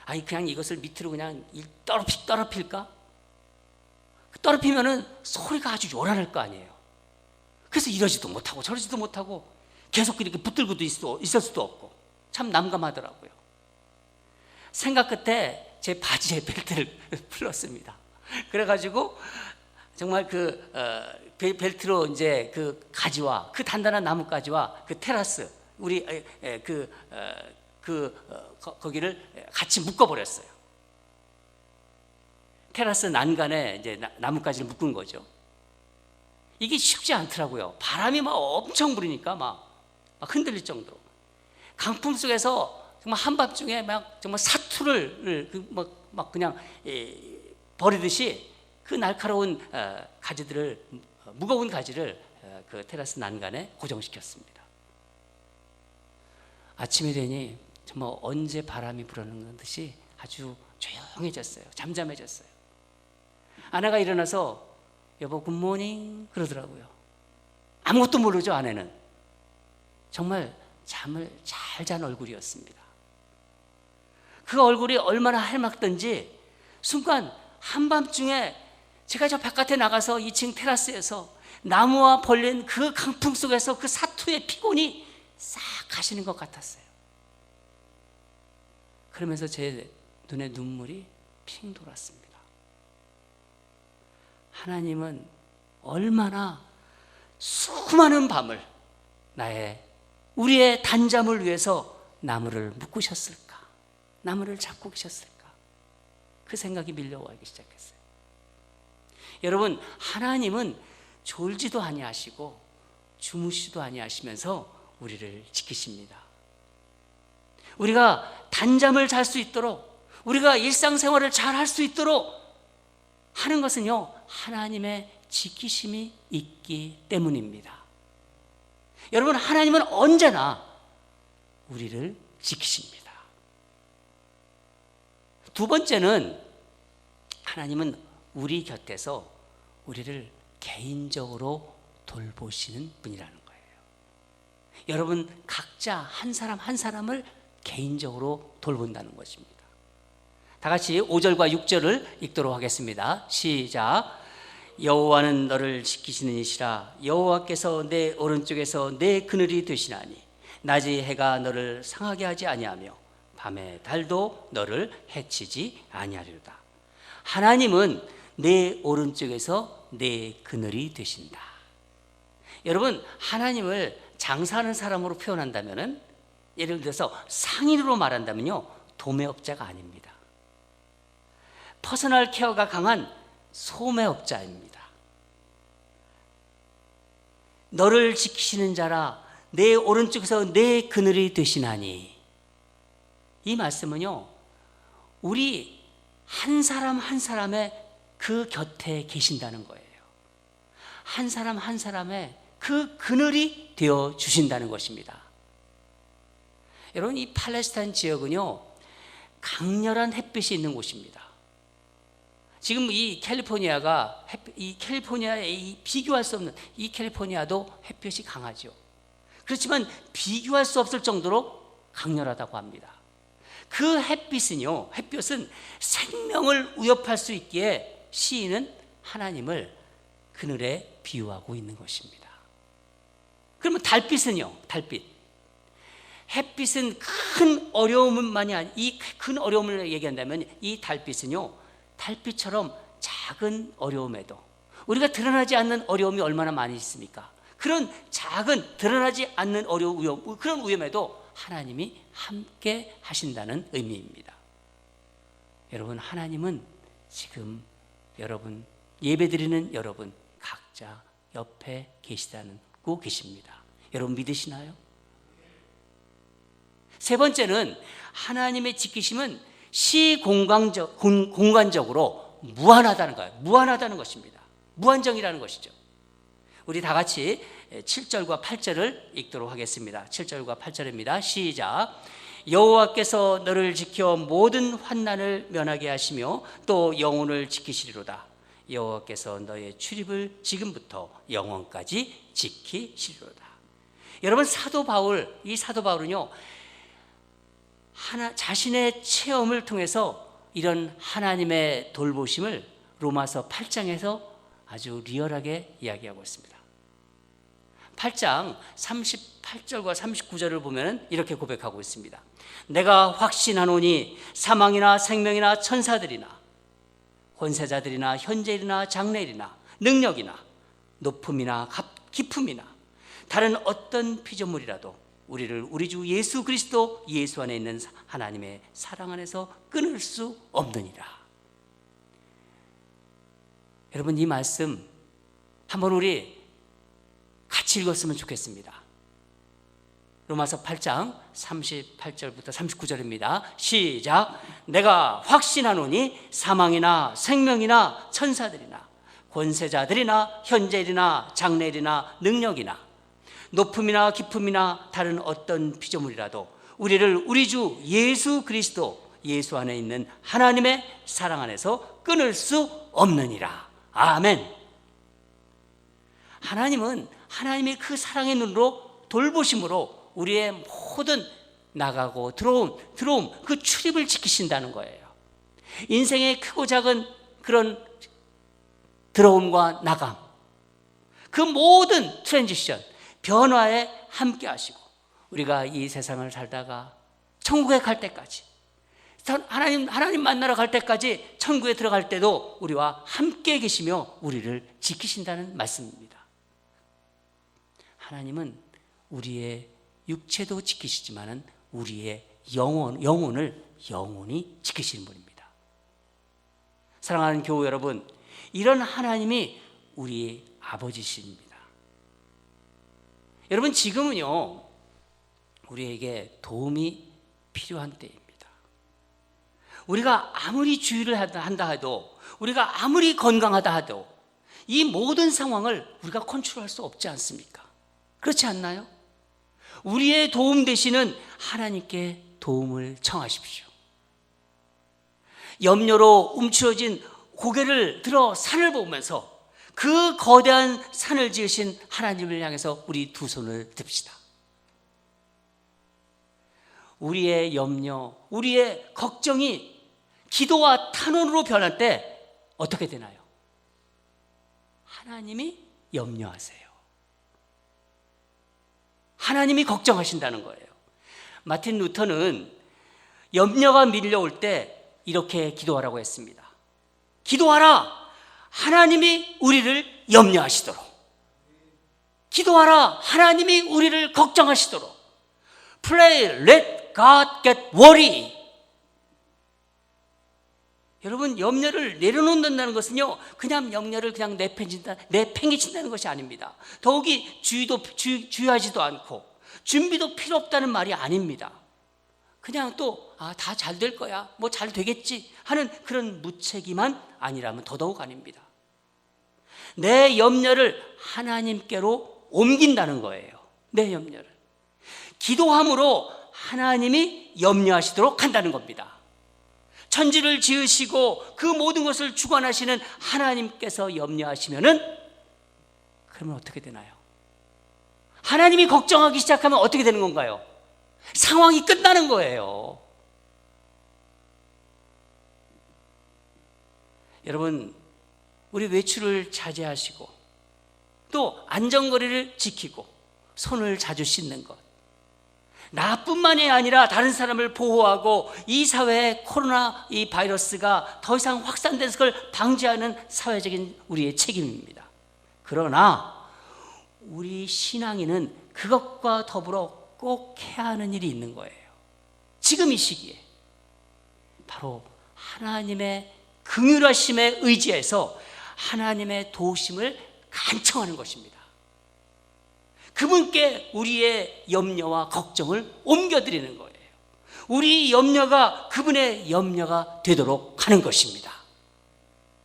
아니 그냥 이것을 밑으로 그냥 떨어뜨릴까? 떨어뜨리면은 소리가 아주 요란할 거 아니에요. 그래서 이러지도 못하고 저러지도 못하고 계속 이렇게 붙들고도 있을 수도 없고 참 난감하더라고요. 생각 끝에 제 바지에 벨트를 풀었습니다. 그래가지고 정말 그 벨트로 이제 그 가지와 그 단단한 나뭇가지와 그 테라스 우리 거기를 같이 묶어버렸어요. 테라스 난간에 이제 나뭇가지를 묶은 거죠. 이게 쉽지 않더라고요. 바람이 막 엄청 부니까 막 흔들릴 정도로. 강풍 속에서 정말 한밤중에 막 정말 사투를 막 그냥 버리듯이 그 날카로운 가지들을, 무거운 가지를 그 테라스 난간에 고정시켰습니다. 아침이 되니 정말 언제 바람이 불어는 듯이 아주 조용해졌어요. 잠잠해졌어요. 아내가 일어나서 여보 굿모닝 그러더라고요. 아무것도 모르죠. 아내는 정말 잠을 잘 잔 얼굴이었습니다. 그 얼굴이 얼마나 할막던지 순간 한밤중에 제가 저 바깥에 나가서 2층 테라스에서 나무와 벌린 그 강풍 속에서 그 사투의 피곤이 싹 가시는 것 같았어요. 그러면서 제 눈에 눈물이 핑 돌았습니다. 하나님은 얼마나 수많은 밤을 우리의 단잠을 위해서 나무를 묶으셨을까, 나무를 잡고 계셨을까, 그 생각이 밀려오기 시작했어요. 여러분, 하나님은 졸지도 아니하시고 주무시도 아니하시면서 우리를 지키십니다. 우리가 단잠을 잘 수 있도록, 우리가 일상생활을 잘 할 수 있도록 하는 것은요, 하나님의 지키심이 있기 때문입니다. 여러분, 하나님은 언제나 우리를 지키십니다. 두 번째는 하나님은 우리 곁에서 우리를 개인적으로 돌보시는 분이라는 거예요. 여러분, 각자 한 사람 한 사람을 개인적으로 돌본다는 것입니다. 다 같이 5절과 6절을 읽도록 하겠습니다. 시작. 여호와는 너를 지키시는 이시라. 여호와께서 내 오른쪽에서 내 그늘이 되시나니 낮의 해가 너를 상하게 하지 아니하며 밤의 달도 너를 해치지 아니하리로다. 하나님은 내 오른쪽에서 내 그늘이 되신다. 여러분, 하나님을 장사하는 사람으로 표현한다면은, 예를 들어서 상인으로 말한다면요, 도매업자가 아닙니다. 퍼스널 케어가 강한 소매업자입니다. 너를 지키시는 자라 내 오른쪽에서 내 그늘이 되시나니. 이 말씀은요, 우리 한 사람 한 사람의 그 곁에 계신다는 거예요. 한 사람 한 사람의 그 그늘이 되어 주신다는 것입니다. 여러분, 이 팔레스타인 지역은요, 강렬한 햇빛이 있는 곳입니다. 지금 이 캘리포니아가, 이 캘리포니아에 비교할 수 없는, 이 캘리포니아도 햇빛이 강하죠. 그렇지만 비교할 수 없을 정도로 강렬하다고 합니다. 그 햇빛은요, 햇볕은 생명을 위협할 수 있기에 시인은 하나님을 그늘에 비유하고 있는 것입니다. 그러면 달빛은요, 달빛. 햇빛은 큰 어려움만이 아니, 이 큰 어려움을 얘기한다면 이 달빛은요, 달빛처럼 작은 어려움에도, 우리가 드러나지 않는 어려움이 얼마나 많이 있습니까? 그런 작은 드러나지 않는 어려움, 위험, 그런 위험에도 하나님이 함께 하신다는 의미입니다. 여러분, 하나님은 지금 여러분, 예배드리는 여러분 각자 옆에 계시다고 계십니다. 여러분 믿으시나요? 세 번째는 하나님의 지키심은 공간적으로 무한하다는 거예요. 무한하다는 것입니다. 무한정이라는 것이죠. 우리 다 같이 7절과 8절을 읽도록 하겠습니다. 7절과 8절입니다. 시작. 여호와께서 너를 지켜 모든 환난을 면하게 하시며 또 영혼을 지키시리로다. 여호와께서 너의 출입을 지금부터 영원까지 지키시리로다. 여러분, 사도 바울, 이 사도 바울은요, 자신의 체험을 통해서 이런 하나님의 돌보심을 로마서 8장에서 아주 리얼하게 이야기하고 있습니다. 8장 38절과 39절을 보면 이렇게 고백하고 있습니다. 내가 확신하노니 사망이나 생명이나 천사들이나 권세자들이나 현재일이나 장래일이나 능력이나 높음이나 깊음이나 다른 어떤 피조물이라도 우리를 우리 주 예수 그리스도 예수 안에 있는 하나님의 사랑 안에서 끊을 수 없느니라. 여러분, 이 말씀 한번 우리 같이 읽었으면 좋겠습니다. 로마서 8장 38절부터 39절입니다. 시작. 내가 확신하노니 사망이나 생명이나 천사들이나 권세자들이나 현재일이나 장래일이나 능력이나 높음이나 깊음이나 다른 어떤 피조물이라도 우리를 우리 주 예수 그리스도 예수 안에 있는 하나님의 사랑 안에서 끊을 수 없느니라. 아멘. 하나님은 하나님의 그 사랑의 눈으로 돌보심으로 우리의 모든 나가고 들어옴 그 출입을 지키신다는 거예요. 인생의 크고 작은 그런 들어옴과 나감, 그 모든 트랜지션, 변화에 함께 하시고 우리가 이 세상을 살다가 천국에 갈 때까지, 하나님 만나러 갈 때까지, 천국에 들어갈 때도 우리와 함께 계시며 우리를 지키신다는 말씀입니다. 하나님은 우리의 육체도 지키시지만은 우리의 영혼을 영원히 지키시는 분입니다. 사랑하는 교우 여러분, 이런 하나님이 우리 아버지십니다. 여러분, 지금은요, 우리에게 도움이 필요한 때입니다. 우리가 아무리 주의를 한다 해도, 우리가 아무리 건강하다 해도 이 모든 상황을 우리가 컨트롤할 수 없지 않습니까? 그렇지 않나요? 우리의 도움 되시는 하나님께 도움을 청하십시오. 염려로 움츠러진 고개를 들어 산을 보면서 그 거대한 산을 지으신 하나님을 향해서 우리 두 손을 듭시다. 우리의 염려, 우리의 걱정이 기도와 탄원으로 변할 때 어떻게 되나요? 하나님이 염려하세요. 하나님이 걱정하신다는 거예요. 마틴 루터는 염려가 밀려올 때 이렇게 기도하라고 했습니다. 기도하라! 하나님이 우리를 염려하시도록. 기도하라. 하나님이 우리를 걱정하시도록. Pray, let God get worry. 여러분, 염려를 내려놓는다는 것은요, 그냥 염려를 그냥 내팽개친다는 것이 아닙니다. 더욱이 주의하지도 않고 준비도 필요 없다는 말이 아닙니다. 그냥 또 다 잘 될 거야, 뭐 잘 되겠지 하는 그런 무책임한 아니라면 더더욱 아닙니다. 내 염려를 하나님께로 옮긴다는 거예요. 내 염려를 기도함으로 하나님이 염려하시도록 한다는 겁니다. 천지를 지으시고 그 모든 것을 주관하시는 하나님께서 염려하시면은, 그러면 어떻게 되나요? 하나님이 걱정하기 시작하면 어떻게 되는 건가요? 상황이 끝나는 거예요. 여러분, 우리 외출을 자제하시고 또 안전거리를 지키고 손을 자주 씻는 것, 나뿐만이 아니라 다른 사람을 보호하고 이 사회에 코로나 이 바이러스가 더 이상 확산되는 걸 방지하는 사회적인 우리의 책임입니다. 그러나 우리 신앙인은 그것과 더불어 꼭 해야 하는 일이 있는 거예요. 지금 이 시기에 바로 하나님의 긍휼하심에 의지해서 하나님의 도우심을 간청하는 것입니다. 그분께 우리의 염려와 걱정을 옮겨드리는 거예요. 우리 염려가 그분의 염려가 되도록 하는 것입니다.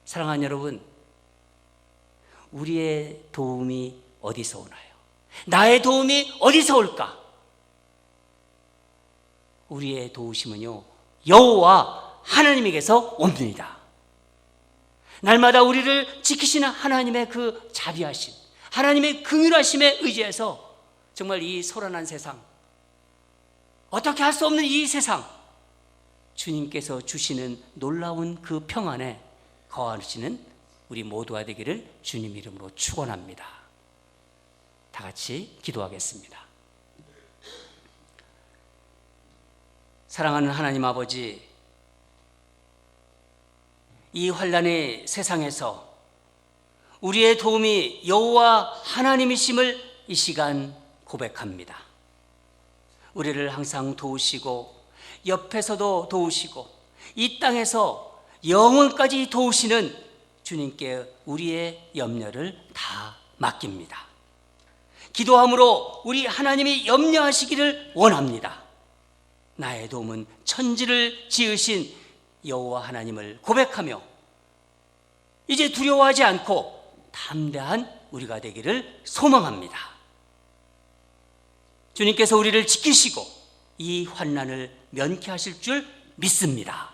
사랑하는 여러분, 우리의 도움이 어디서 오나요? 나의 도움이 어디서 올까? 우리의 도우심은요, 여호와 하나님에게서 옵니다. 날마다 우리를 지키시는 하나님의 그 자비하심, 하나님의 긍휼하심에 의지해서 정말 이 소란한 세상, 어떻게 할 수 없는 이 세상, 주님께서 주시는 놀라운 그 평안에 거하시는 우리 모두가 되기를 주님 이름으로 축원합니다. 다 같이 기도하겠습니다. 사랑하는 하나님 아버지, 이 환난의 세상에서 우리의 도움이 여호와 하나님이심을 이 시간 고백합니다. 우리를 항상 도우시고 옆에서도 도우시고 이 땅에서 영원까지 도우시는 주님께 우리의 염려를 다 맡깁니다. 기도함으로 우리 하나님이 염려하시기를 원합니다. 나의 도움은 천지를 지으신 여호와 하나님을 고백하며 이제 두려워하지 않고 담대한 우리가 되기를 소망합니다. 주님께서 우리를 지키시고 이 환난을 면케하실 줄 믿습니다.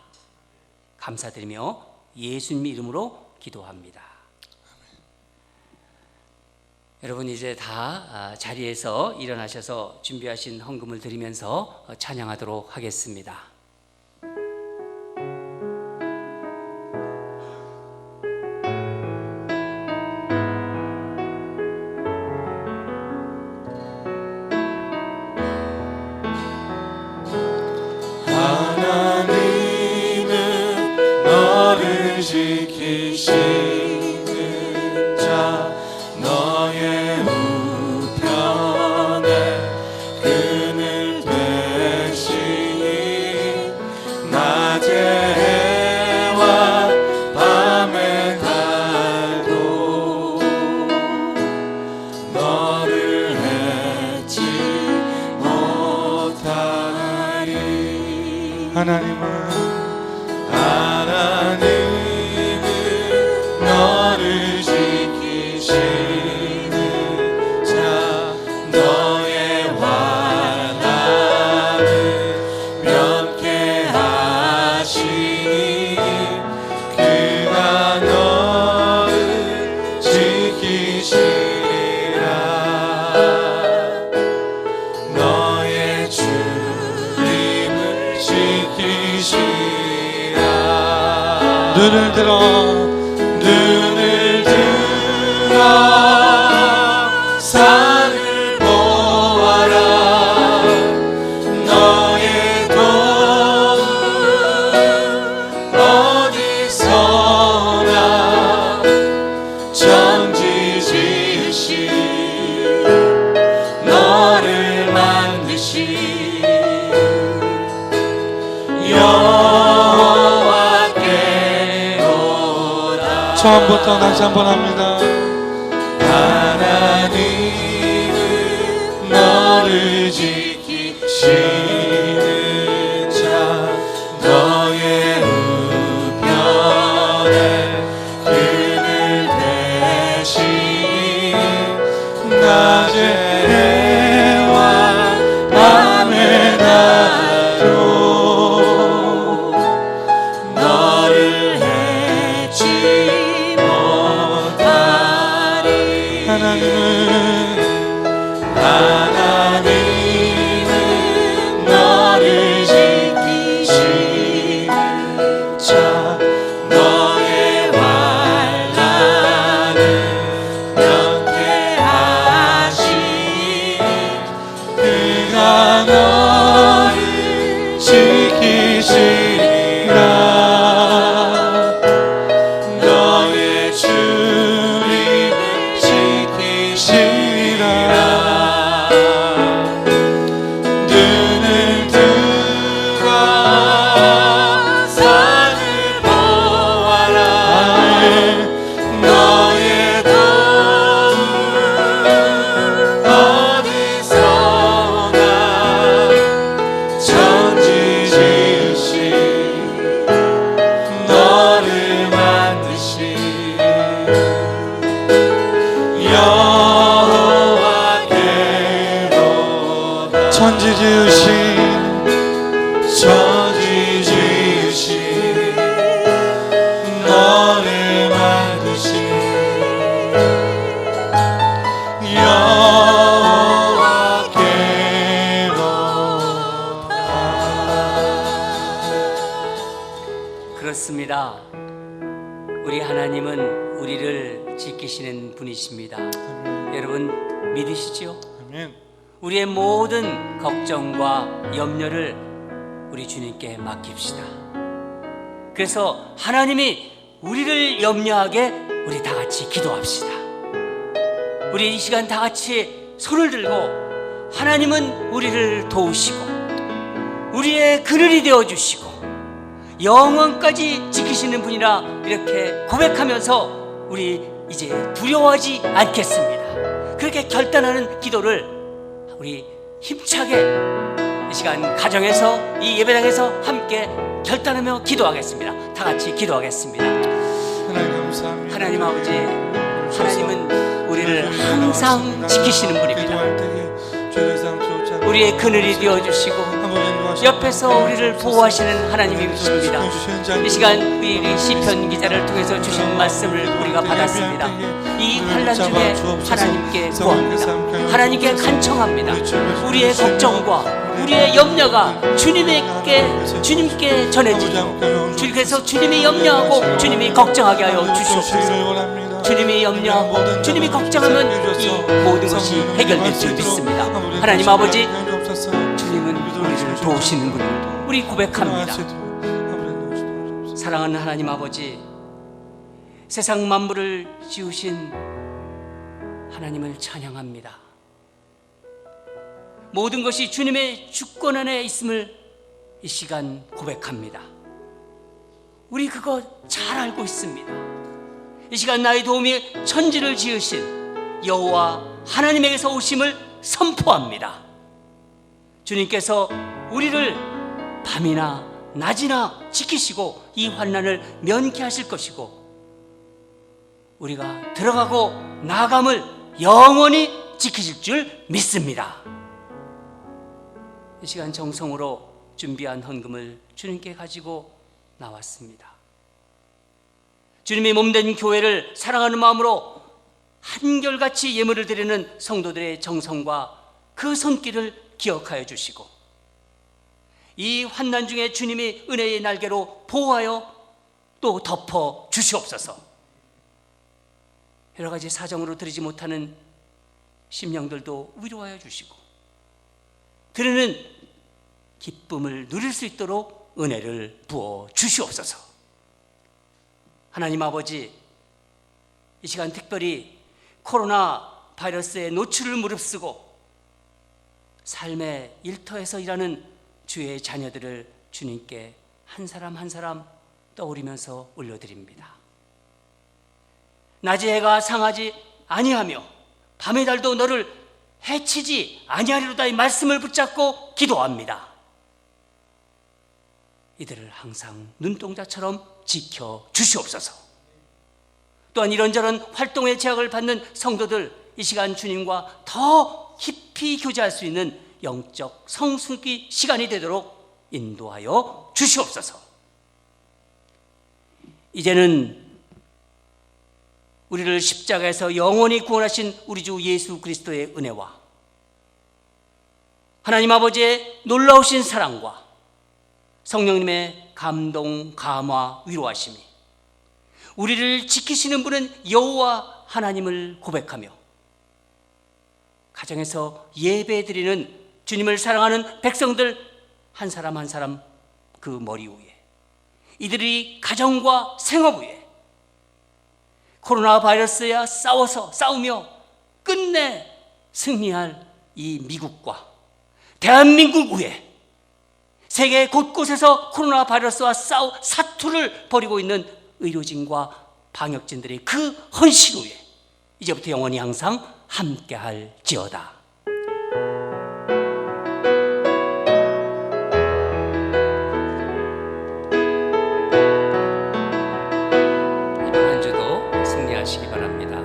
감사드리며 예수님 이름으로 기도합니다. 여러분, 이제 다 자리에서 일어나셔서 준비하신 헌금을 드리면서 찬양하도록 하겠습니다. 하나님은 너를 지키시는 자, 너의 우편에 그늘 되시니 낮의 해와 밤의 달도 너를 해치 못하리. 하나님은 너를 지키시는 자, 너의 환난을 면케하시니 그가 너를 지키시리라. 너의 주님을 지키시라. 눈을 들어 산을 보아라. 너의 도움 어디서나 천지 지으신 처음부터 다시 한번 합니다. 하나님은 너를 지키시는 자 너의 우편에 그늘 대신 낮의 해와 밤의 달도 너를 해치 못하리. 하나님은 너를 지키시는 자 너의 환난을 면케하시니 그가 너를 지키시리라. 너의 주님을 지키시리라. 눈을 들어 산을 보아라. 너의 도움 어디서나 천지 지으신 너를 만드신 여호와께로다. 천지 지으신 천지 지으신 너를 만드신 여호와께로다. 그렇습니다. 우리 하나님은 우리를 지키시는 분이십니다. 여러분 믿으시지요? 아멘. 우리의 모든 걱정과 염려를 우리 주님께 맡깁시다. 그래서 하나님이 우리를 염려하게 우리 다 같이 기도합시다. 우리 이 시간 다 같이 손을 들고 하나님은 우리를 도우시고 우리의 그늘이 되어주시고 영원까지 지키시는 분이라 이렇게 고백하면서 우리 이제 두려워하지 않겠습니다. 그렇게 결단하는 기도를 우리 힘차게 이 시간 가정에서 이 예배당에서 함께 결단하며 기도하겠습니다. 다 같이 기도하겠습니다. 하나님 감사합니다. 하나님 아버지, 하나님은 우리를 항상 지키시는 분입니다. 기도할 때에 죄를 상처 우리의 그늘이 되어주시고 옆에서 우리를 보호하시는 하나님이십니다. 이 시간 우리 시편 기자를 통해서 주신 말씀을 우리가 받았습니다. 이 환난 중에 하나님께 구합니다. 하나님께 간청합니다. 우리의 걱정과 우리의 염려가 주님께 전해지고 그래서 주님이 염려하고 주님이 걱정하게 하여 주시옵소서. 주님이 염려하고 주님이 걱정하면 이 모든 것이 해결될 줄 믿습니다. 하나님 아버지, 주님은 우리를 도우시는 분입니다. 우리 고백합니다. 사랑하는 하나님 아버지, 세상 만물을 지으신 하나님을 찬양합니다. 모든 것이 주님의 주권 안에 있음을 이 시간 고백합니다. 우리 그거 잘 알고 있습니다. 이 시간 나의 도움이 천지를 지으신 여호와 하나님에게서 오심을 선포합니다. 주님께서 우리를 밤이나 낮이나 지키시고 이 환난을 면케하실 것이고 우리가 들어가고 나감을 영원히 지키실 줄 믿습니다. 이 시간 정성으로 준비한 헌금을 주님께 가지고 나왔습니다. 주님의 몸된 교회를 사랑하는 마음으로 한결같이 예물을 드리는 성도들의 정성과 그 손길을 기억하여 주시고 이 환난 중에 주님이 은혜의 날개로 보호하여 또 덮어 주시옵소서. 여러 가지 사정으로 드리지 못하는 심령들도 위로하여 주시고 드리는 기쁨을 누릴 수 있도록 은혜를 부어 주시옵소서. 하나님 아버지, 이 시간 특별히 코로나 바이러스의 노출을 무릅쓰고 삶의 일터에서 일하는 주의 자녀들을 주님께 한 사람 한 사람 떠올리면서 올려드립니다. 낮의 해가 상하지 아니하며 밤의 달도 너를 해치지 아니하리로다 이 말씀을 붙잡고 기도합니다. 이들을 항상 눈동자처럼 지켜 주시옵소서. 또한 이런저런 활동의 제약을 받는 성도들 이 시간 주님과 더 깊이 교제할 수 있는 영적 성숙기 시간이 되도록 인도하여 주시옵소서. 이제는 우리를 십자가에서 영원히 구원하신 우리 주 예수 그리스도의 은혜와 하나님 아버지의 놀라우신 사랑과 성령님의 감동, 감화, 위로하심이 우리를 지키시는 분은 여호와 하나님을 고백하며 가정에서 예배드리는 주님을 사랑하는 백성들 한 사람 한 사람 그 머리 위에 이들이 가정과 생업 위에 코로나 바이러스와 싸우며 끝내 승리할 이 미국과 대한민국 위에 세계 곳곳에서 코로나 바이러스와 사투를 벌이고 있는 의료진과 방역진들의 그 헌신 위에 이제부터 영원히 항상 함께할지어다. 이번 한 주도 승리하시기 바랍니다.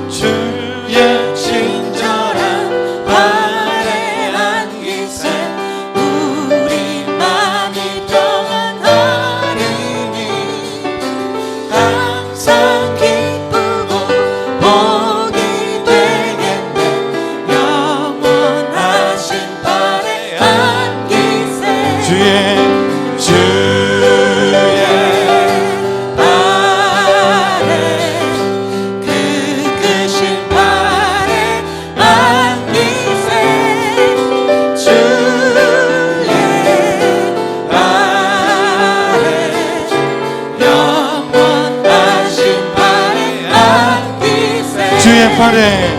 주의 친절한 발에 안기세 우리 맘이 평안하리니 항상 기쁘고 복이 되겠네 영원하신 발에 안기세 주의 주의 팔에